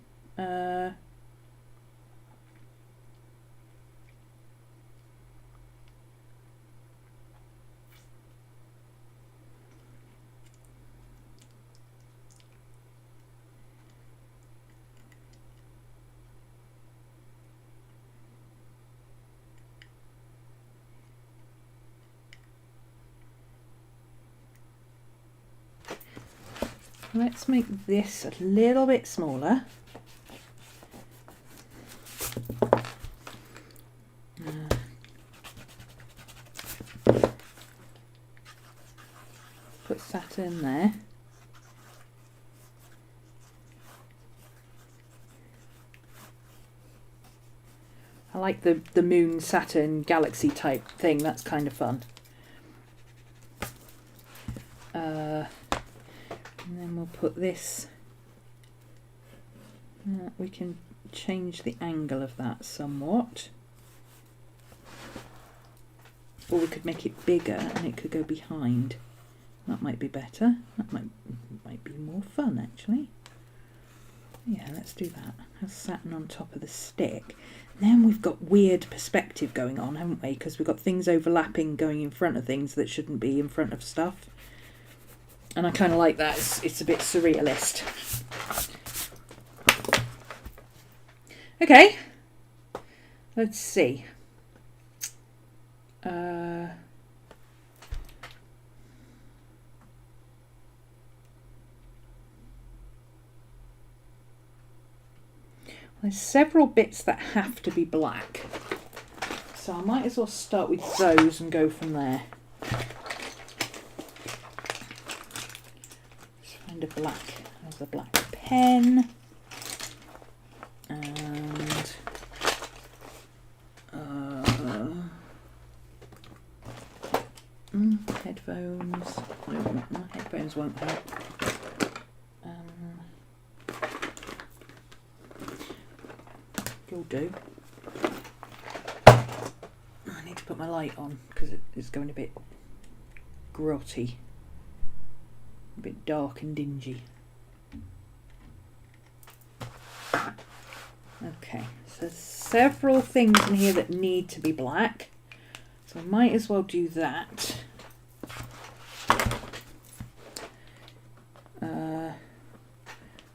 S1: Let's make this a little bit smaller. Put Saturn there. I like the Moon Saturn Galaxy type thing. That's kind of fun. And then we'll put this. We can change the angle of that somewhat. Or we could make it bigger and it could go behind. That might be better. That might be more fun actually. Yeah, let's do that. Have Saturn on top of the stick. Then we've got weird perspective going on, haven't we? Because we've got things overlapping going in front of things that shouldn't be in front of stuff. And I kind of like that. It's a bit surrealist. Okay. Let's see. There's several bits that have to be black. So I might as well start with those and go from there. A black, there's a black pen, and headphones. No, my headphones won't help. You'll do. I need to put my light on because it's going a bit grotty. A bit dark and dingy. Okay, so there's several things in here that need to be black, so I might as well do that.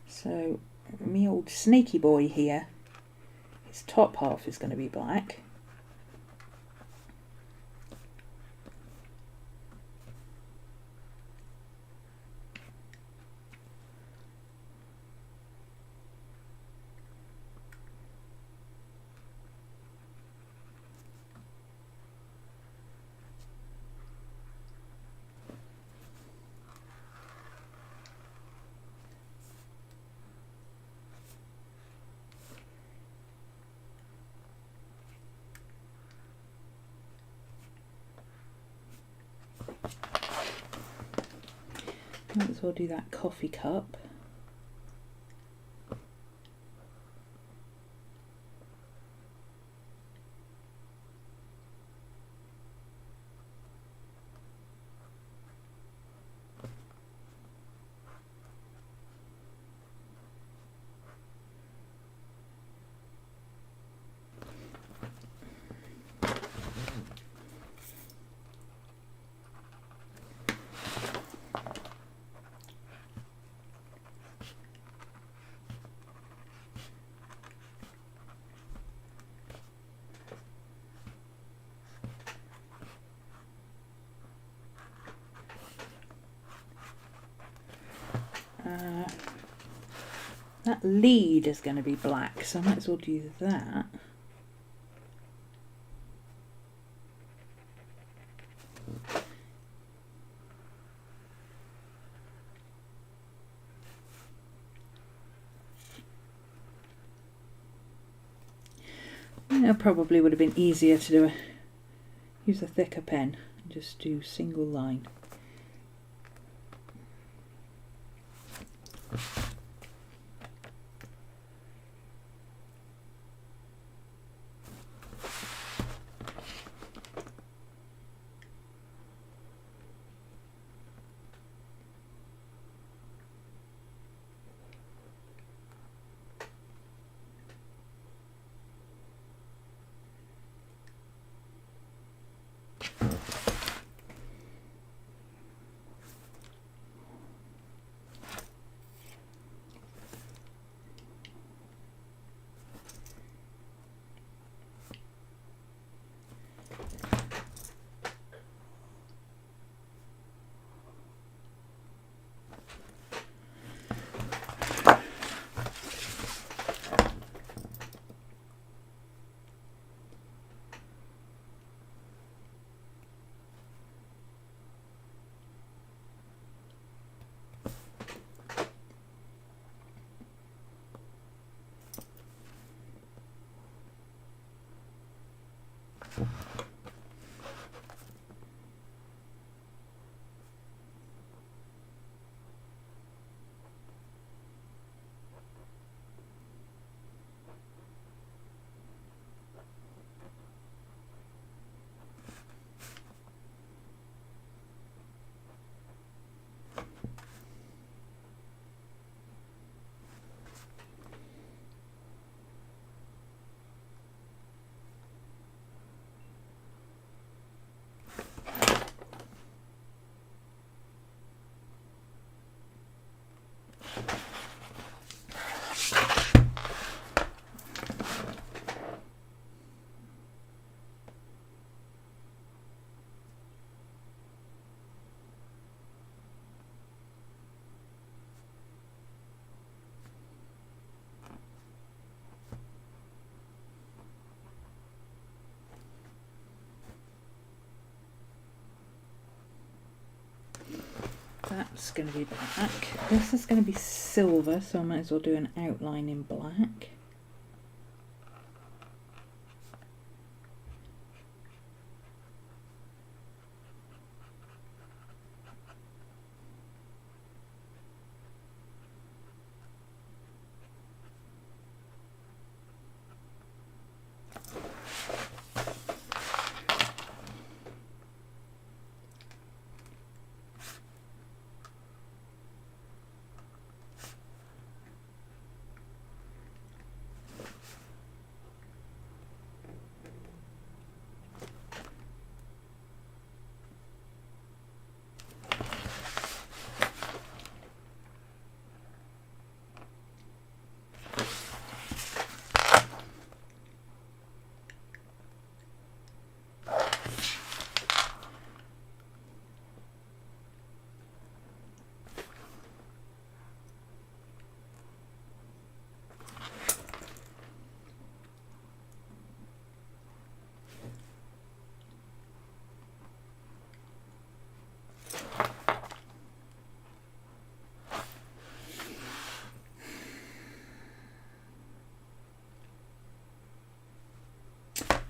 S1: So me old snaky boy here, his top half is going to be black. Might as well do that coffee cup. That lead is going to be black, so I might as well do that. It probably would have been easier to use a thicker pen and just do single line. That's going to be black. This is going to be silver, so I might as well do an outline in black.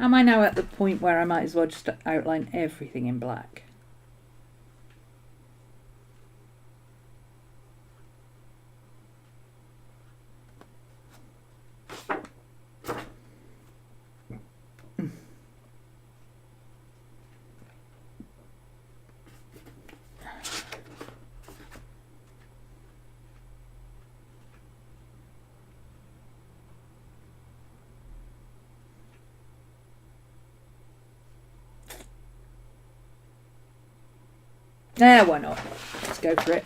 S1: Am I now at the point where I might as well just outline everything in black? Why not? Let's go for it.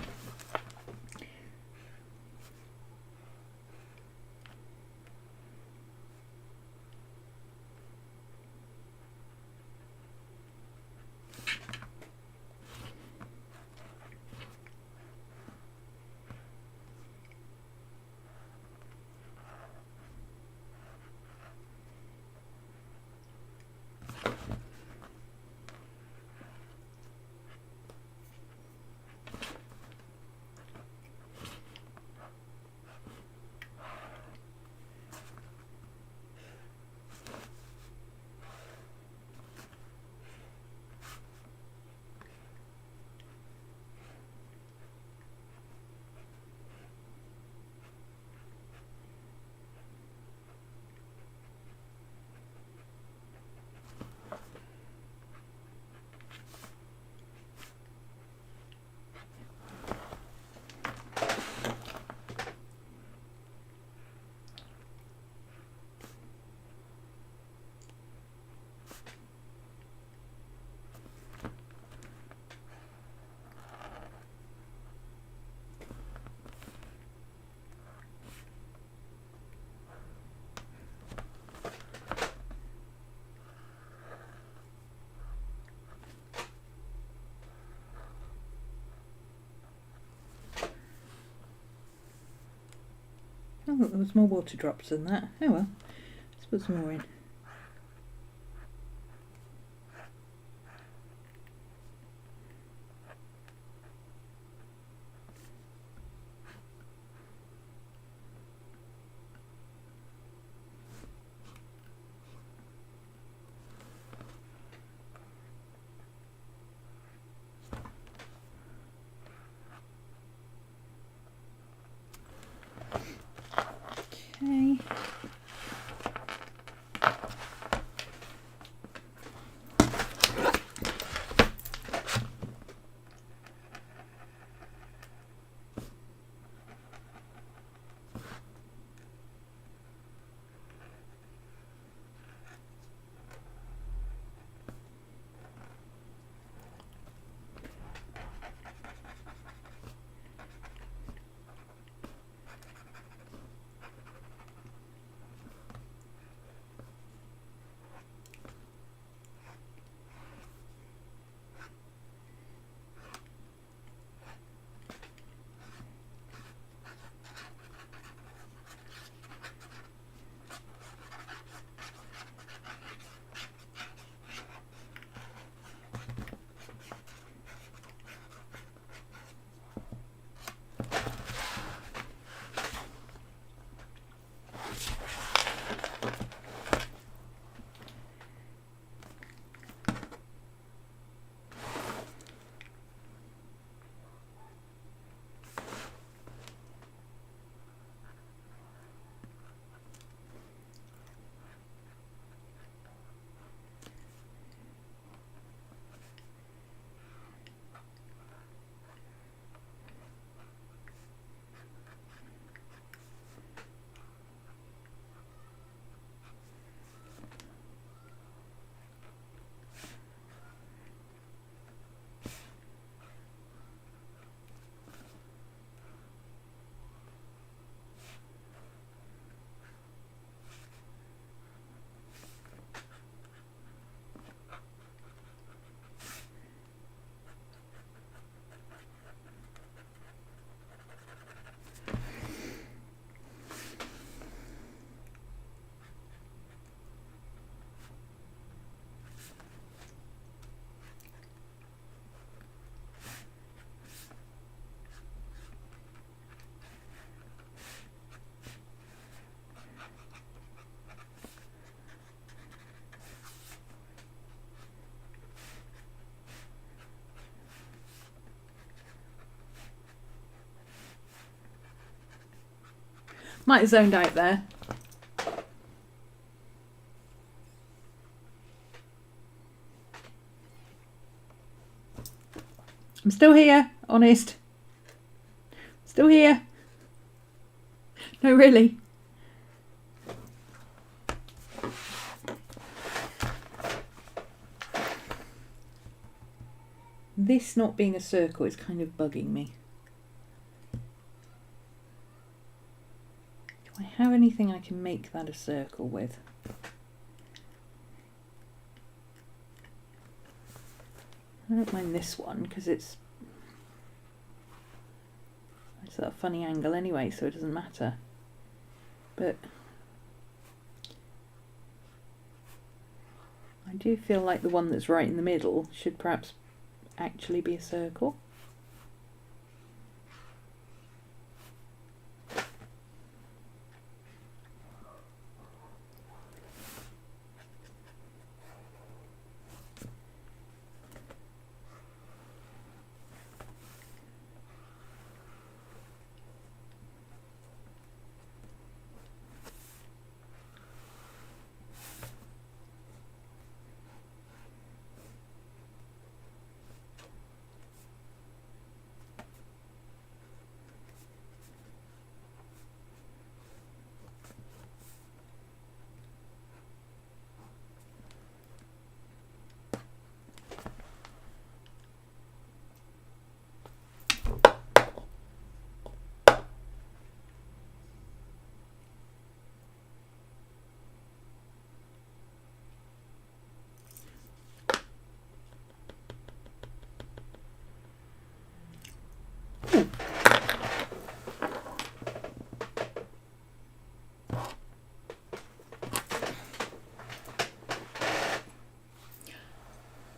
S1: Oh, there was more water drops than that. Oh well, let's put some more in. Okay. Might have zoned out there. I'm still here, honest. Still here. No, really. This not being a circle is kind of bugging me. Do I have anything I can make that a circle with? I don't mind this one because it's at a funny angle anyway, so it doesn't matter. But I do feel like the one that's right in the middle should perhaps actually be a circle.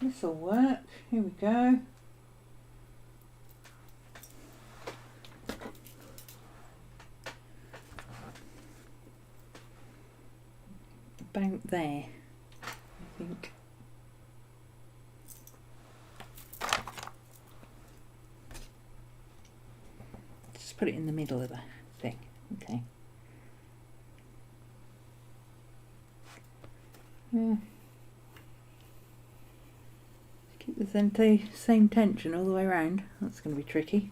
S1: This'll work. Here we go. About there, I think. Just put it in the middle of the thing. Okay. Yeah. Keep the same tension all the way around. That's going to be tricky.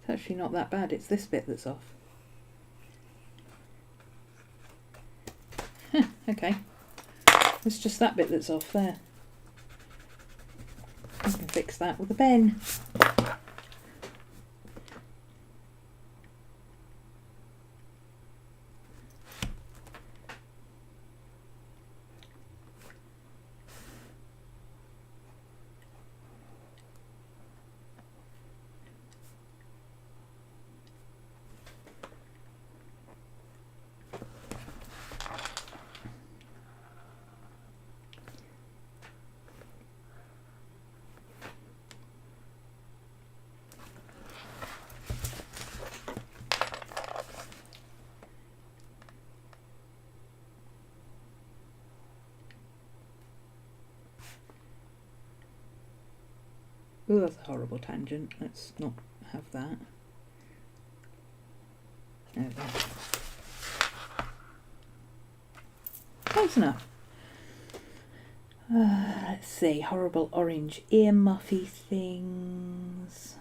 S1: It's actually not that bad. It's this bit that's off. Okay. It's just that bit that's off there. I can fix that with a pen. Oh, that's a horrible tangent. Let's not have that. There we go. Close enough. Let's see. Horrible orange ear muffy things.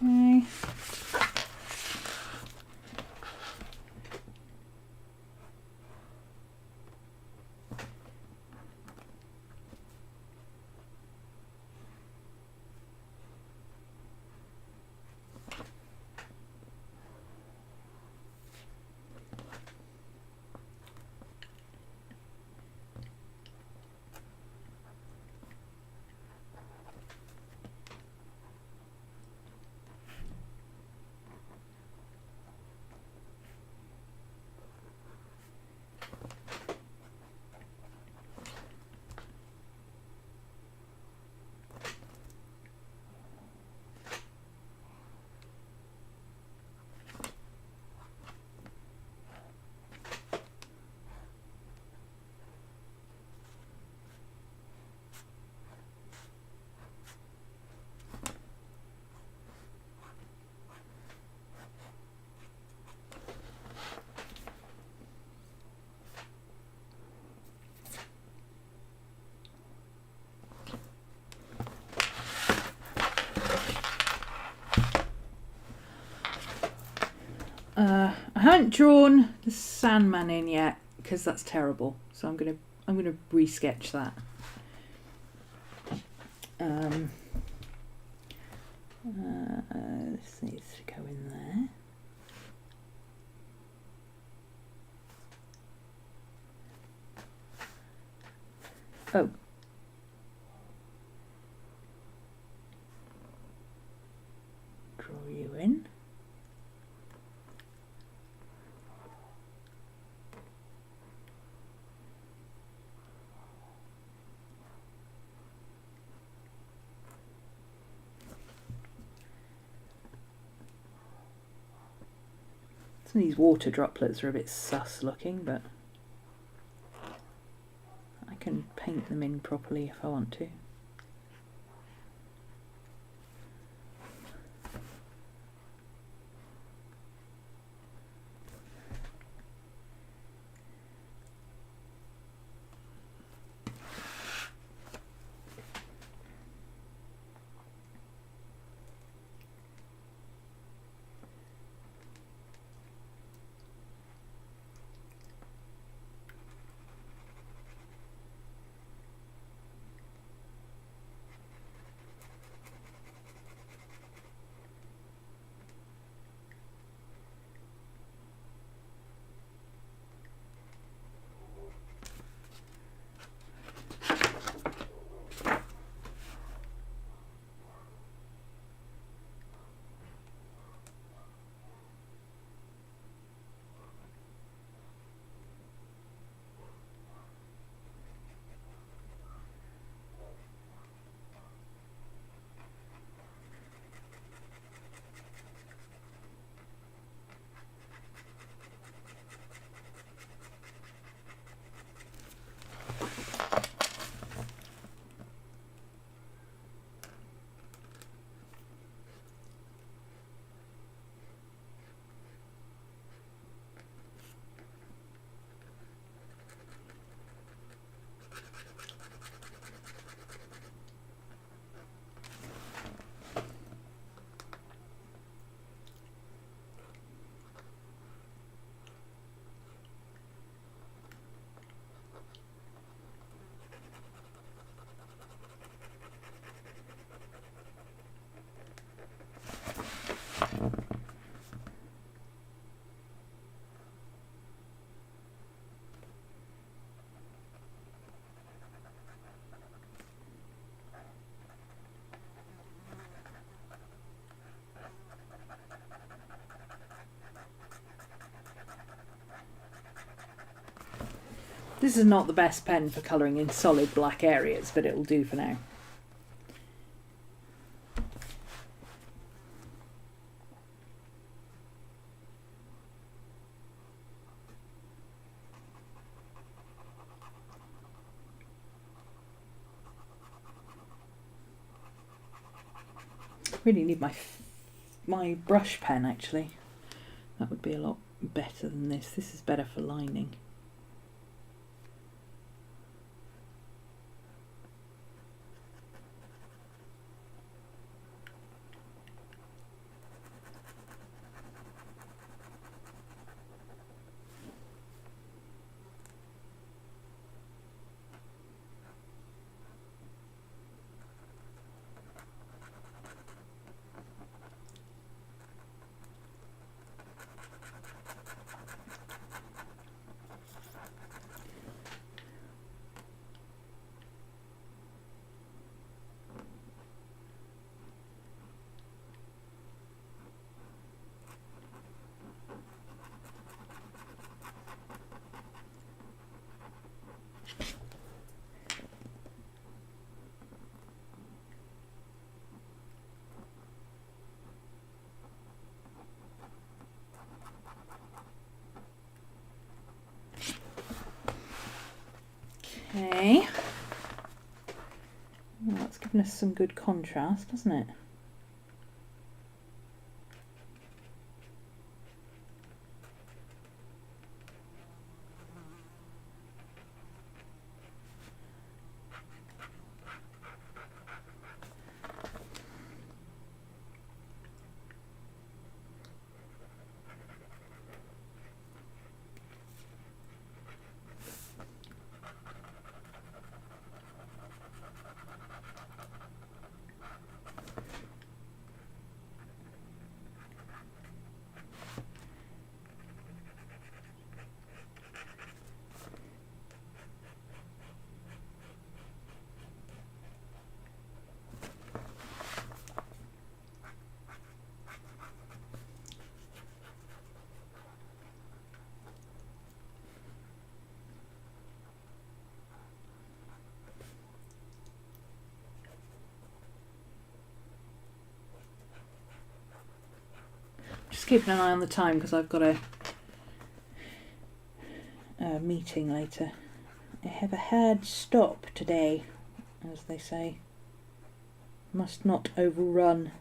S1: Okay. I haven't drawn the Sandman in yet because that's terrible. So I'm gonna resketch that. This needs to go in there. Oh. Draw you in. Some of these water droplets are a bit sus looking, but I can paint them in properly if I want to. This is not the best pen for colouring in solid black areas, but it'll do for now. Really need my brush pen actually. That would be a lot better than this. This is better for lining. Okay, well, that's given us some good contrast, hasn't it? Just keeping an eye on the time because I've got a meeting later. I have a hard stop today, as they say. Must not overrun.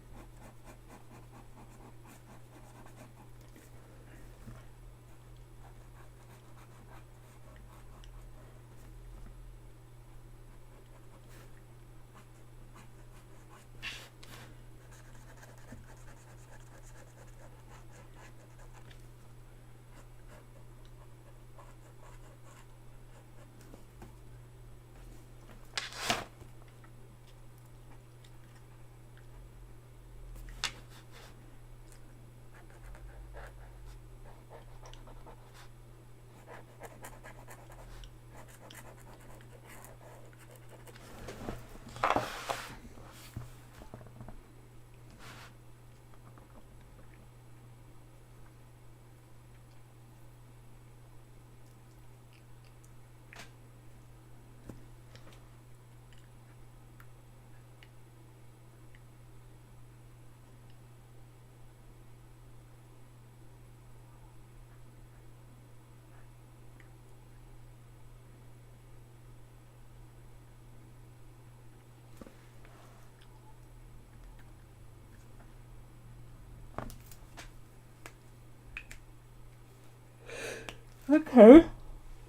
S1: Okay.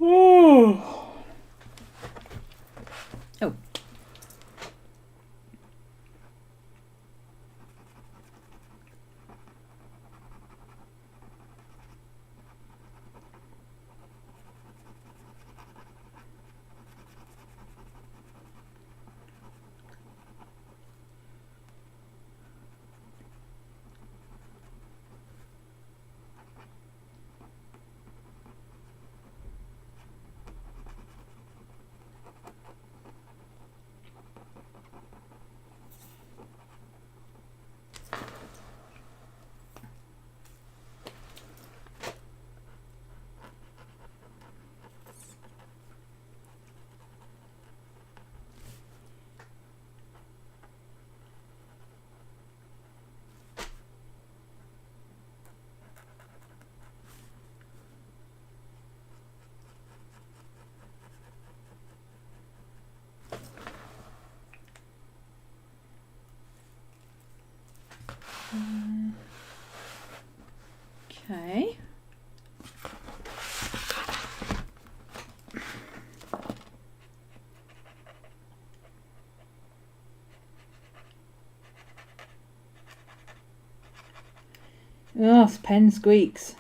S1: Oh. Oh. Okay. Oh, this pen squeaks.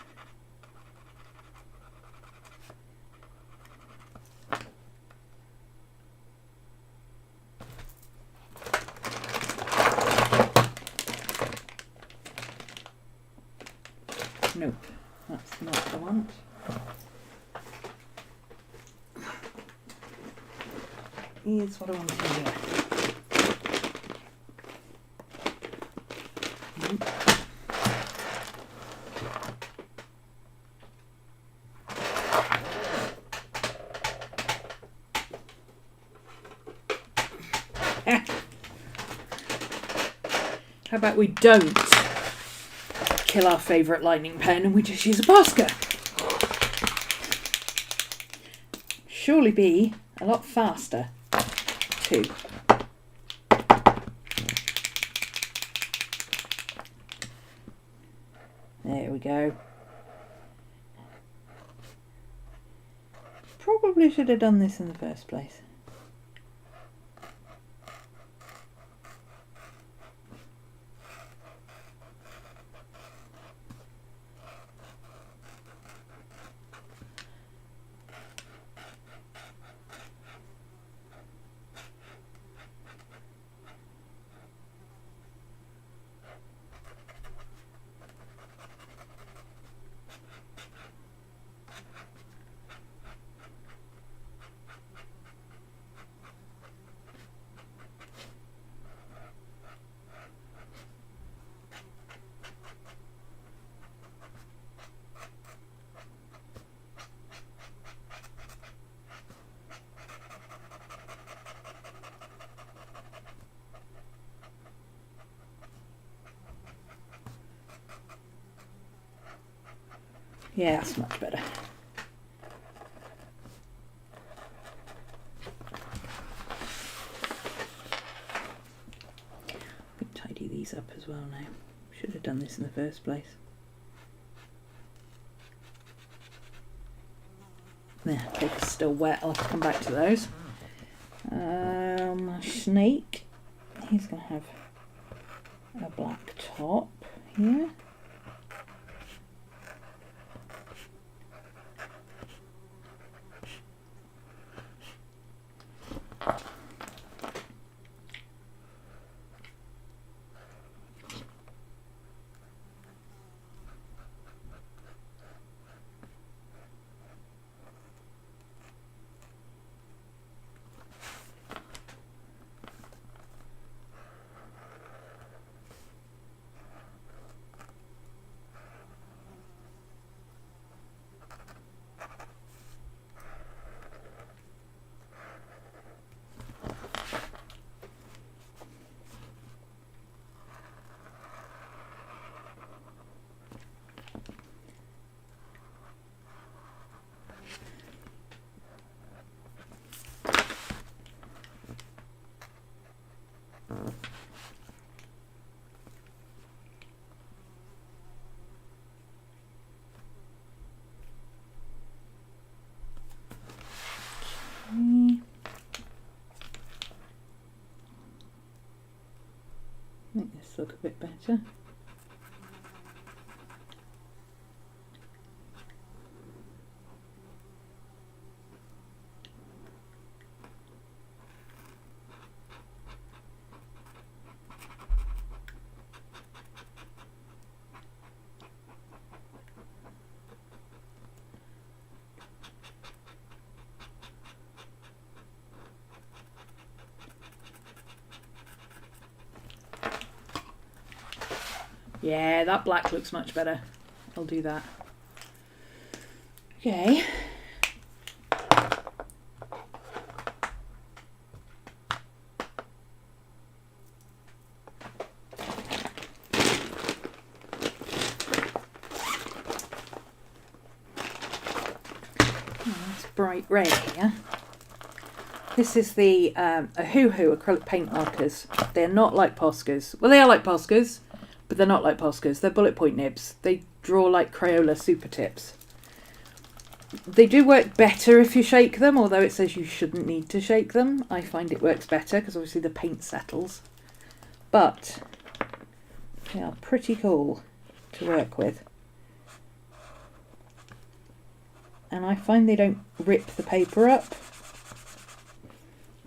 S1: Nope, that's not what I want. Here's what I want here. Nope. How about we don't kill our favourite lightning pen and we just use a Posca? Surely be a lot faster too. There we go. Probably should have done this in the first place. Yeah, that's much better. Tidy these up as well now. Should have done this in the first place. There, paper's still wet. I'll have to come back to those. Snake. He's going to have a black top here. Make this look a bit better. Yeah, that black looks much better. I'll do that. Okay. That's bright red here. This is the Ohuhu acrylic paint markers. They're not like Posca's. Well, they are like Posca's. But they're not like Posca's. They're bullet point nibs. They draw like Crayola super tips. They do work better if you shake them, although it says you shouldn't need to shake them. I find it works better because obviously the paint settles. But they are pretty cool to work with. And I find they don't rip the paper up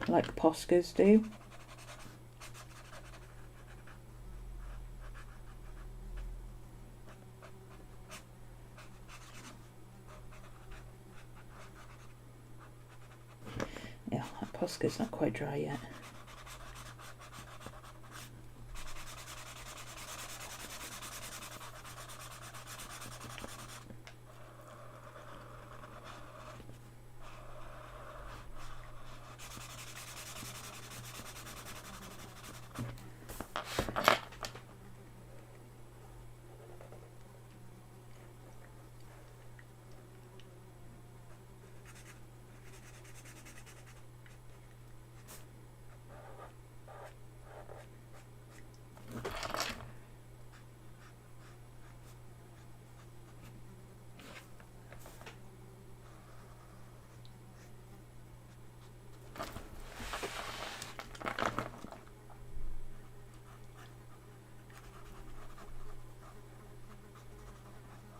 S1: like Posca's do. Yeah, that Posca's not quite dry yet.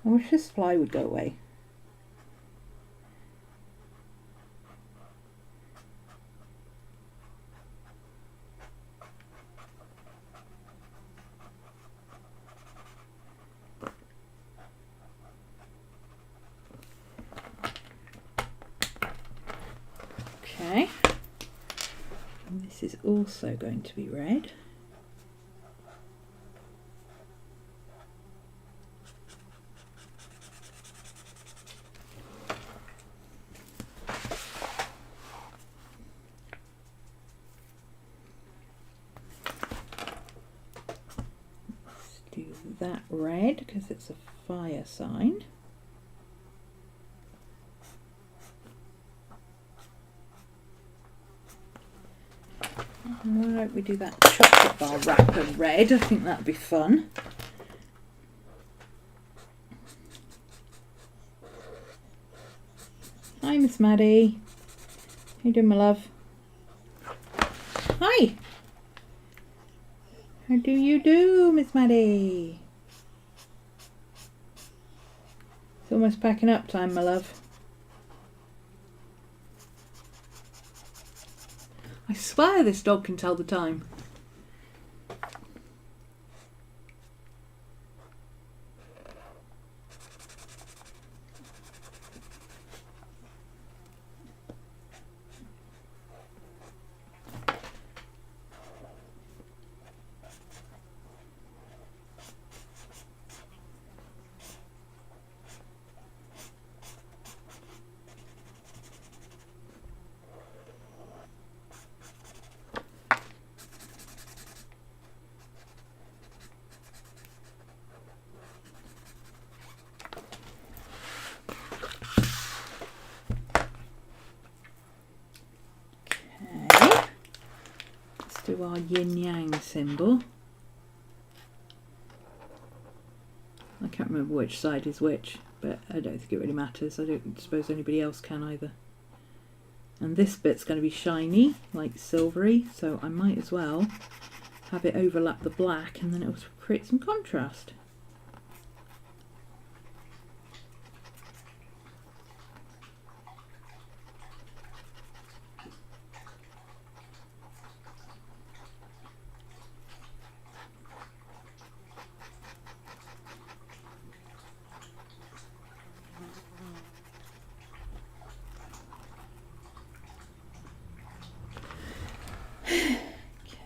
S1: I wish this fly would go away. Okay. And this is also going to be red. That red because it's a fire sign. Why don't we do that chocolate bar wrapper red? I think that'd be fun. Hi, Miss Maddie. How you doing, my love? Hi. How do you do, Miss Maddie? It's almost packing up time, my love. I swear this dog can tell the time. Do our yin-yang symbol. I can't remember which side is which, but I don't think it really matters. I don't suppose anybody else can either. And this bit's going to be shiny, like silvery, so I might as well have it overlap the black and then it will create some contrast.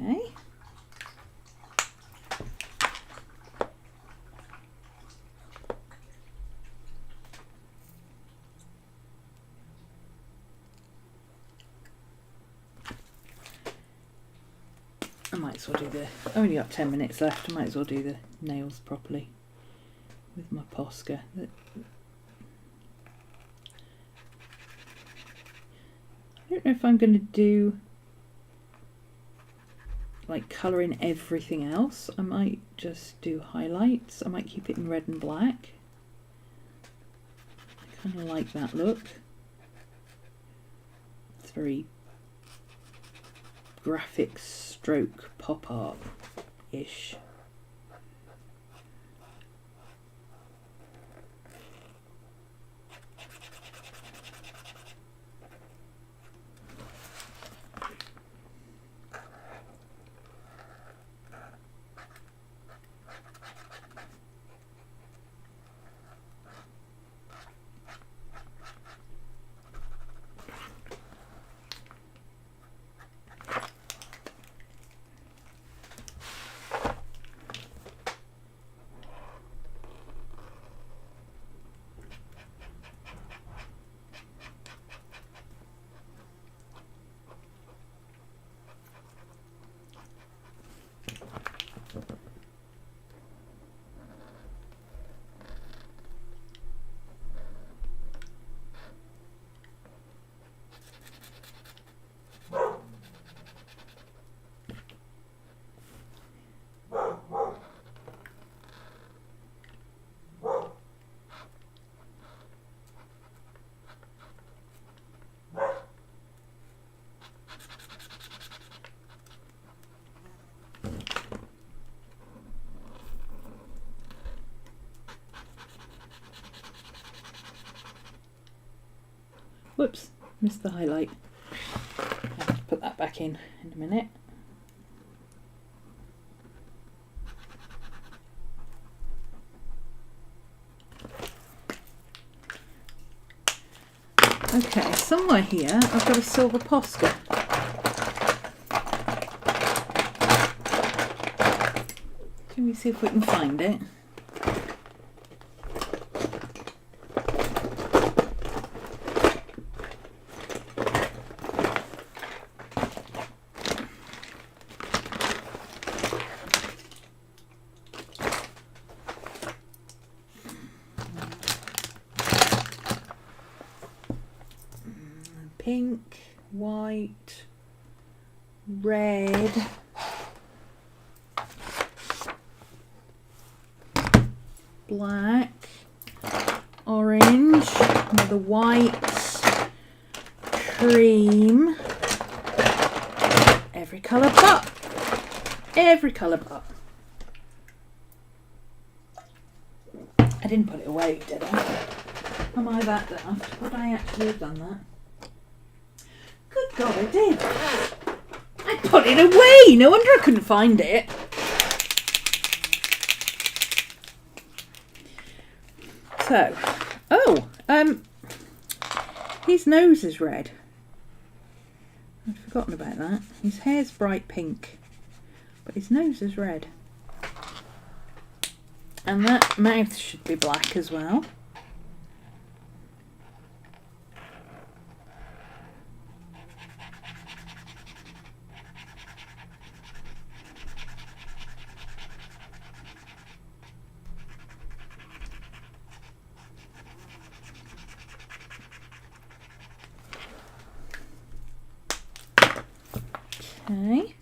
S1: Okay. I might as well do the, I've only got 10 minutes left, I might as well do the nails properly with my Posca. I don't know if I'm going to do like colour in everything else. I might just do highlights. I might keep it in red and black. I kind of like that look. It's very graphic stroke pop art-ish. Whoops, missed the highlight. I have to put that back in a minute. Okay, somewhere here I've got a silver Posca. Let me see if we can find it. Pink, white, red, black, orange, another white, cream, every colour but. Every colour but. I didn't put it away, did I? Am I that daft? Would I actually have done that? Good God, I did. I put it away! No wonder I couldn't find it. So, his nose is red. I'd forgotten about that. His hair's bright pink, but his nose is red. And that mouth should be black as well. Okay.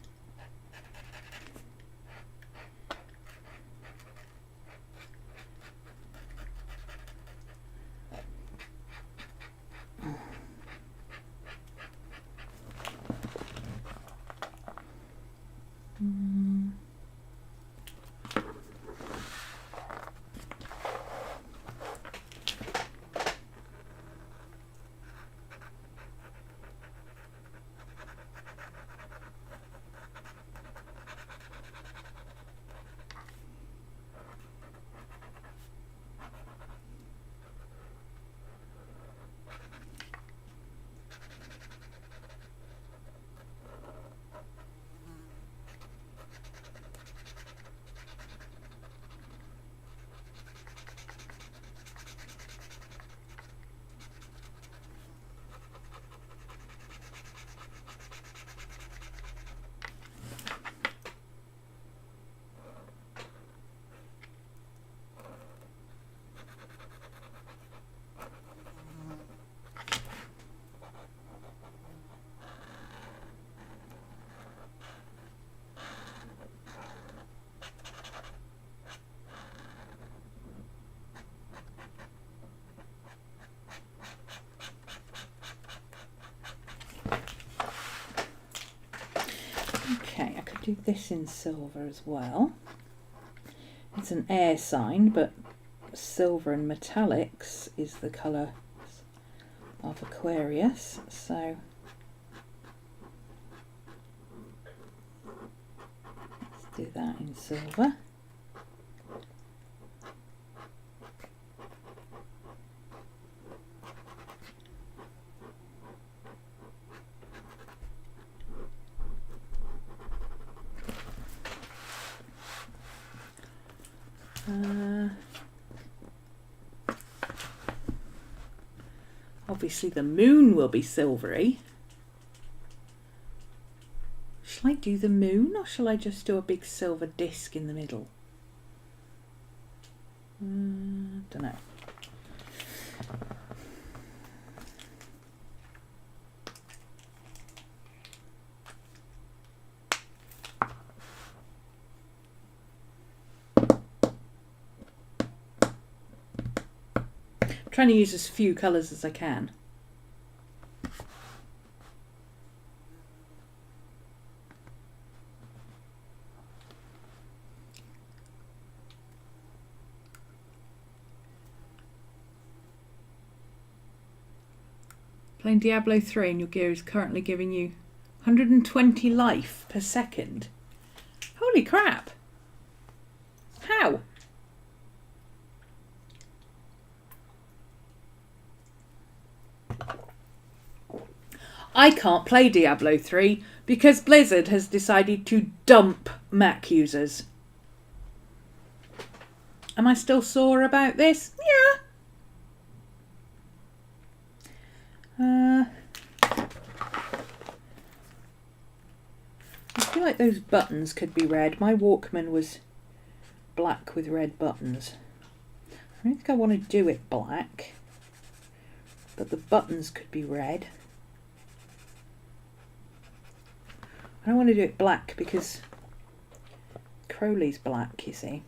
S1: Okay, I could do this in silver as well. It's an air sign, but silver and metallics is the colour of Aquarius, so let's do that in silver. Obviously the moon will be silvery. Shall I do the moon or shall I just do a big silver disc in the middle? Don't know. Trying to use as few colours as I can. Playing Diablo 3 and your gear is currently giving you 120 life per second. Holy crap! How? I can't play Diablo 3 because Blizzard has decided to dump Mac users. Am I still sore about this? Yeah. I feel like those buttons could be red. My Walkman was black with red buttons. I don't think I want to do it black, but the buttons could be red. I don't want to do it black because Crowley's black, you see.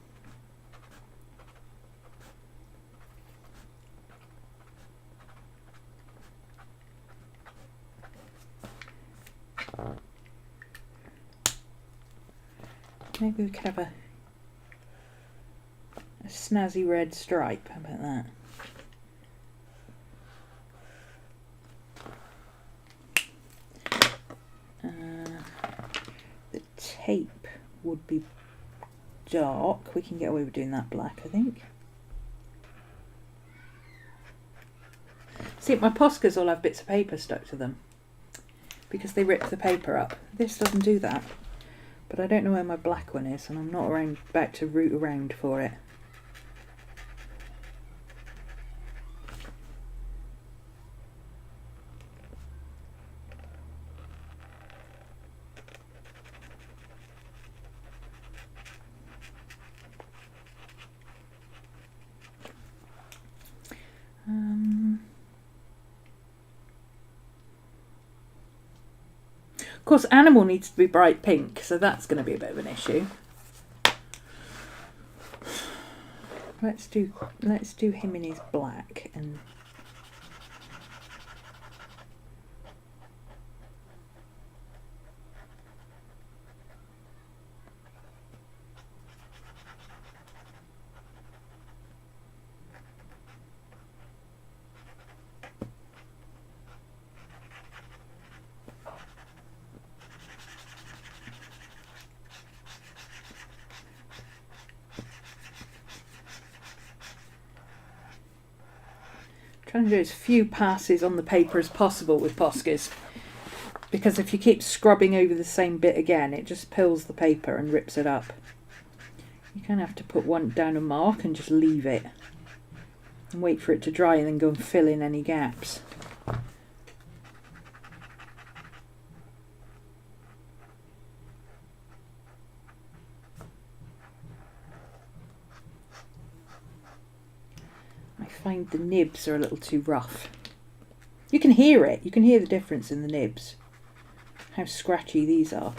S1: Maybe we could have a snazzy red stripe. How about that? The tape would be dark. We can get away with doing that black, I think. See, my Poscas all have bits of paper stuck to them because they rip the paper up. This doesn't do that. But I don't know where my black one is, and I'm not about to root around for it. Of course, Animal needs to be bright pink, so that's going to be a bit of an issue. Let's do him in his black and trying to do as few passes on the paper as possible with Poscas, because if you keep scrubbing over the same bit again, it just pills the paper and rips it up. You kind of have to put one down a mark and just leave it and wait for it to dry and then go and fill in any gaps. I find the nibs are a little too rough. You can hear it. You can hear the difference in the nibs. How scratchy these are.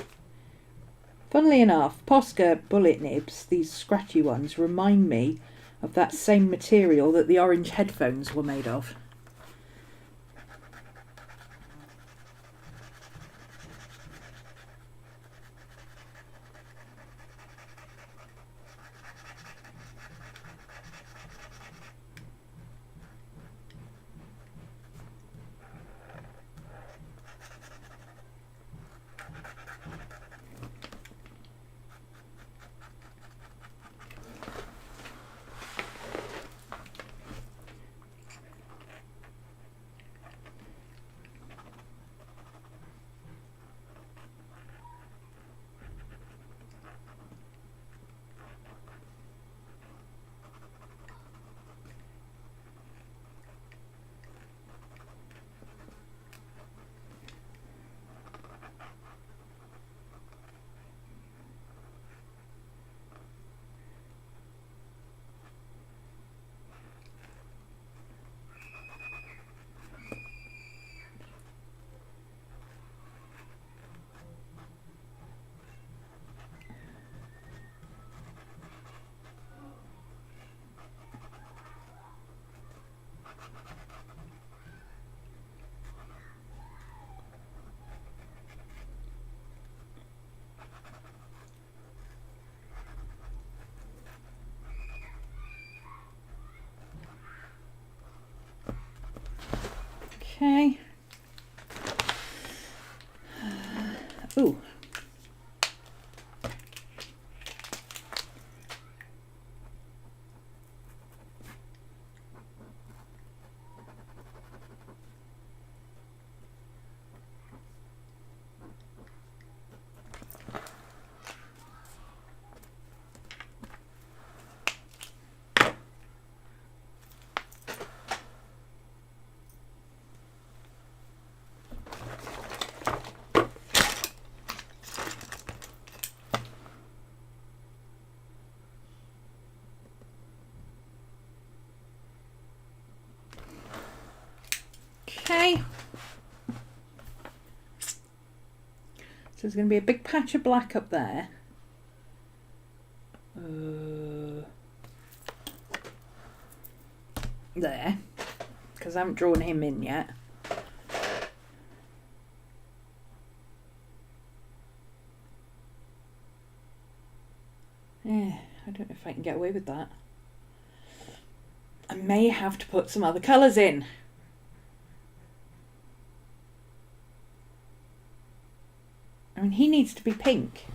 S1: Funnily enough, Posca bullet nibs, these scratchy ones, remind me of that same material that the orange headphones were made of. Okay. Ooh. So there's going to be a big patch of black up there. There. Because I haven't drawn him in yet. Yeah, I don't know if I can get away with that. I may have to put some other colours in. I mean, he needs to be pink.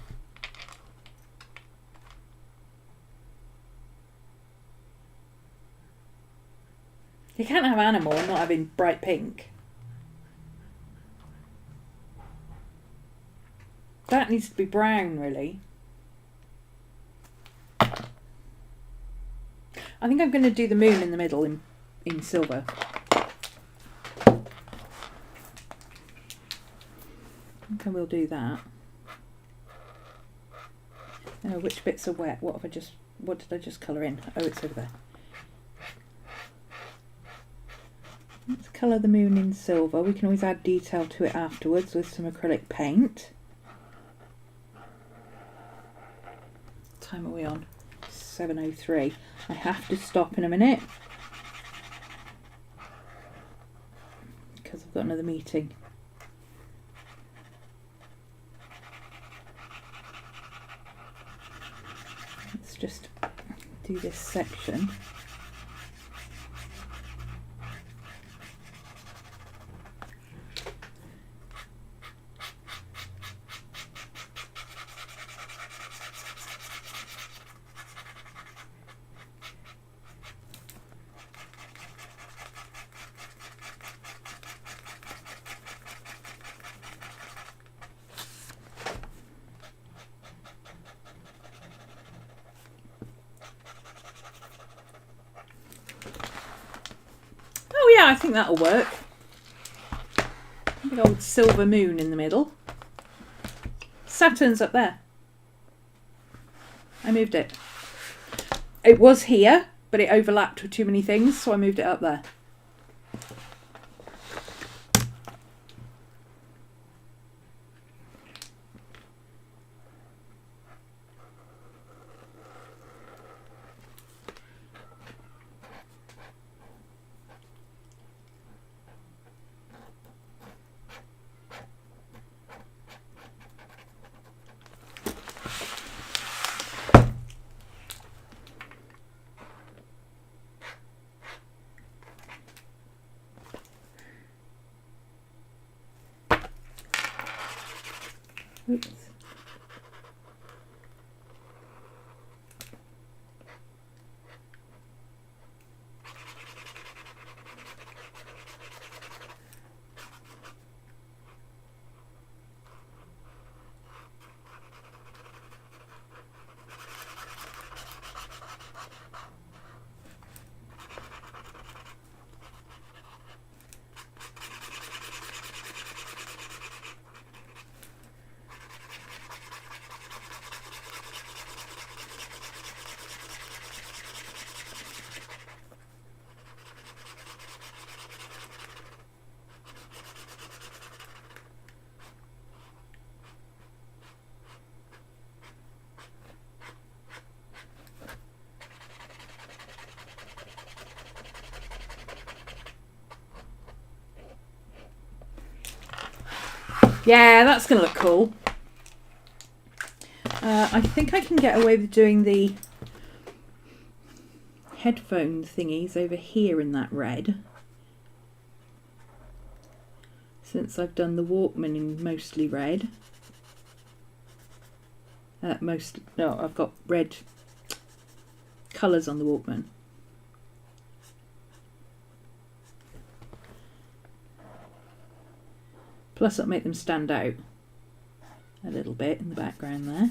S1: You can't have animal and not having bright pink. That needs to be brown, really. I think I'm going to do the moon in the middle in silver. I think I will do that. Oh, which bits are wet? What did I just colour in? Oh, it's over there. Let's colour the moon in silver. We can always add detail to it afterwards with some acrylic paint. What time are we on? 7:03. I have to stop in a minute because I've got another meeting. Let's just do this section. I think that'll work. Big old silver moon in the middle. Saturn's up there. I moved it. It was here, but it overlapped with too many things, so I moved it up there. Oops. Yeah, that's going to look cool. I think I can get away with doing the headphone thingies over here in that red. Since I've done the Walkman in mostly red. No, I've got red colours on the Walkman. Plus it'll make them stand out a little bit in the background there.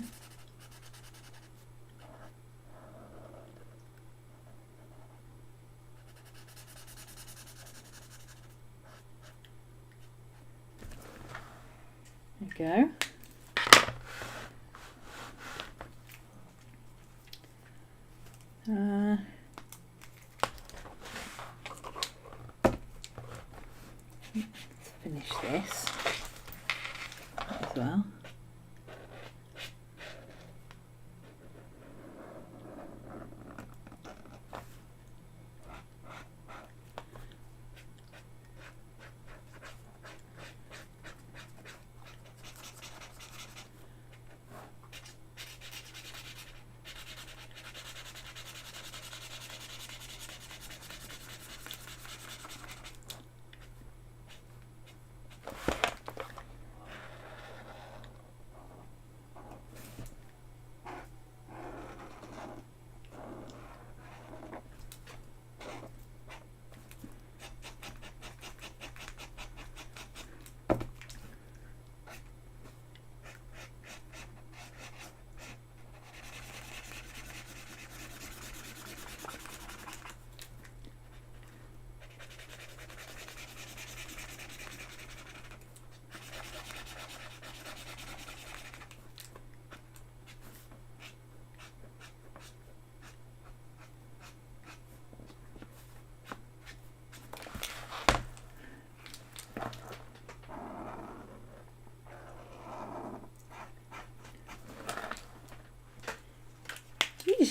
S1: There we go. Let's finish this as well.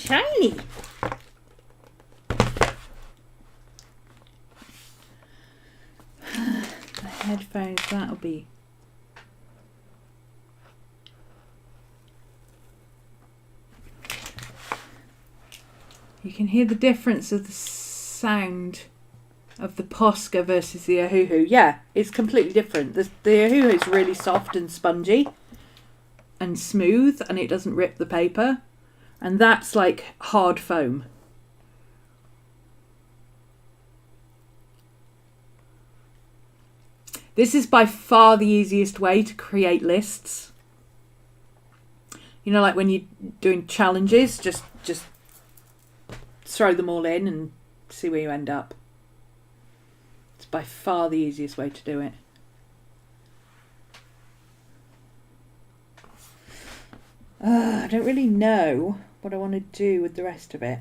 S1: shiny. The headphones, that'll be... You can hear the difference of the sound of the Posca versus the Ohuhu. Yeah, it's completely different. The Ohuhu is really soft and spongy and smooth, and it doesn't rip the paper. And that's like hard foam. This is by far the easiest way to create lists. You know, like when you're doing challenges, just throw them all in and see where you end up. It's by far the easiest way to do it. I don't really know what I want to do with the rest of it.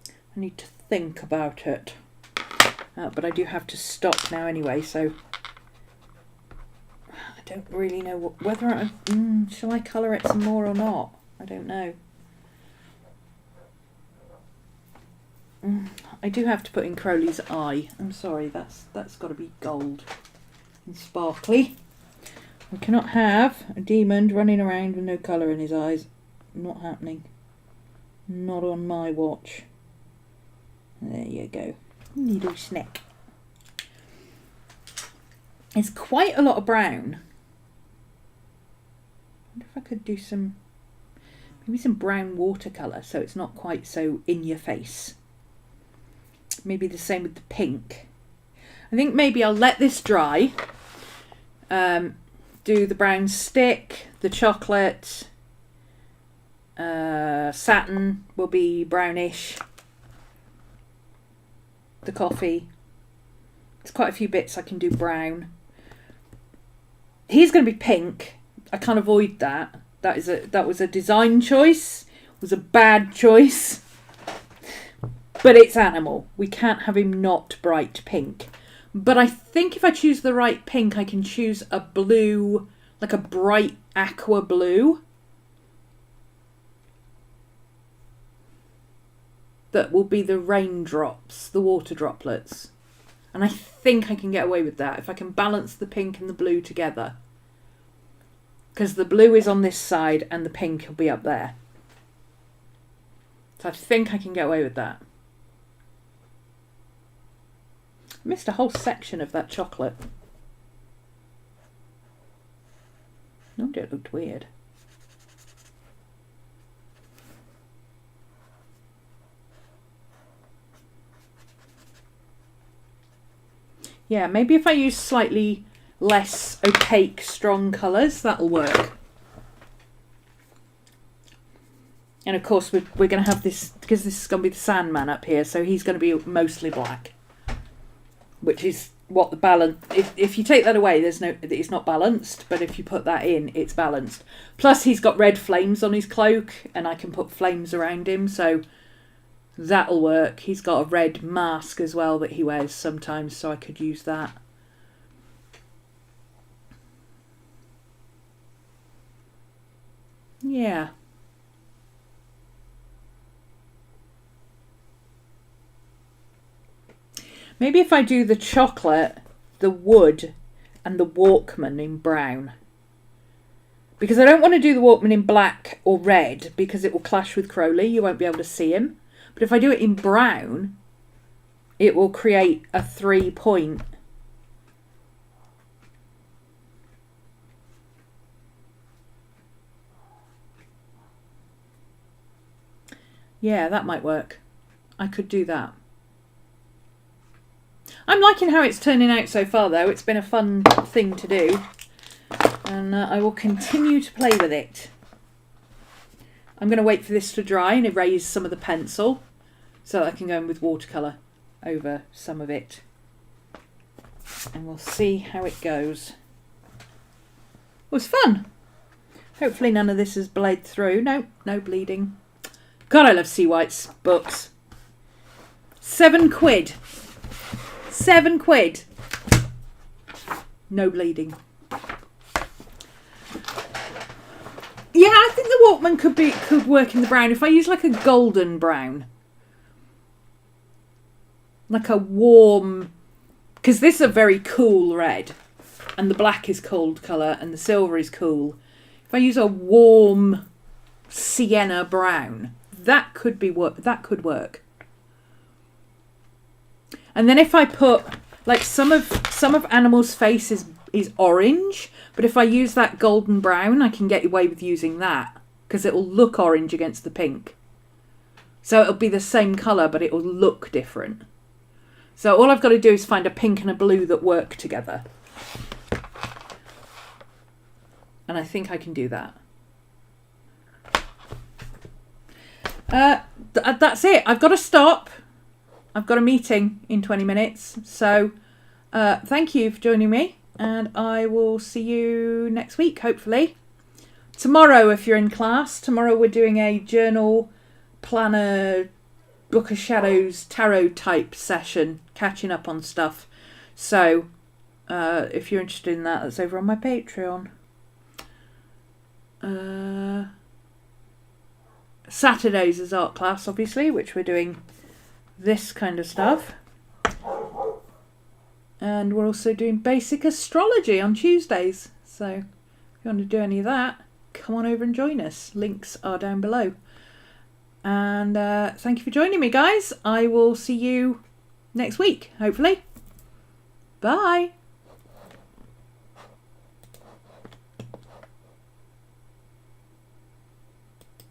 S1: I need to think about it. But I do have to stop now anyway, so I don't really know whether I... shall I colour it some more or not? I don't know. I do have to put in Crowley's eye. I'm sorry, that's got to be gold and sparkly. We cannot have a demon running around with no colour in his eyes. Not happening. Not on my watch. There you go. Little snack. It's quite a lot of brown. I wonder if I could do maybe some brown watercolour so it's not quite so in your face. Maybe the same with the pink. I think maybe I'll let this dry. Do the brown stick, the chocolate, satin will be brownish, the coffee. There's quite a few bits I can do brown. He's going to be pink. I can't avoid that. That was a design choice. It was a bad choice. But it's animal. We can't have him not bright pink. But I think if I choose the right pink, I can choose a blue, like a bright aqua blue. That will be the raindrops, the water droplets. And I think I can get away with that if I can balance the pink and the blue together. Because the blue is on this side and the pink will be up there. So I think I can get away with that. I missed a whole section of that chocolate. No, it looked weird. Yeah, maybe if I use slightly less opaque, strong colours, that'll work. And of course, we're going to have this, because this is going to be the Sandman up here, so he's going to be mostly black. Which is what the balance... If you take that away, it's not balanced, but if you put that in, it's balanced. Plus, he's got red flames on his cloak, and I can put flames around him, so that'll work. He's got a red mask as well that he wears sometimes, so I could use that. Yeah. Maybe if I do the chocolate, the wood, and the Walkman in brown. Because I don't want to do the Walkman in black or red because it will clash with Crowley. You won't be able to see him. But if I do it in brown, it will create a 3-point. Yeah, that might work. I could do that. I'm liking how it's turning out so far, though. It's been a fun thing to do. And I will continue to play with it. I'm going to wait for this to dry and erase some of the pencil so that I can go in with watercolour over some of it. And we'll see how it goes. It was fun. Hopefully none of this has bled through. No bleeding. God, I love C. White's books. £7. £7. No bleeding. Yeah, I think the Walkman could work in the brown. If I use like a golden brown, like a warm, because this is a very cool red, and the black is cold colour, and the silver is cool. If I use a warm sienna brown, that could work. And then if I put like some of Animal's face is orange, but if I use that golden brown, I can get away with using that because it will look orange against the pink. So it'll be the same colour, but it will look different. So all I've got to do is find a pink and a blue that work together. And I think I can do that. That's it. I've got to stop. I've got a meeting in 20 minutes. So thank you for joining me. And I will see you next week, hopefully. Tomorrow, if you're in class, tomorrow we're doing a journal planner, Book of Shadows, tarot type session, catching up on stuff. So if you're interested in that, that's over on my Patreon. Saturdays is art class, obviously, which we're doing this kind of stuff. And we're also doing basic astrology on Tuesdays. So if you want to do any of that, come on over and join us. Links are down below. And thank you for joining me, guys. I will see you next week, hopefully. Bye.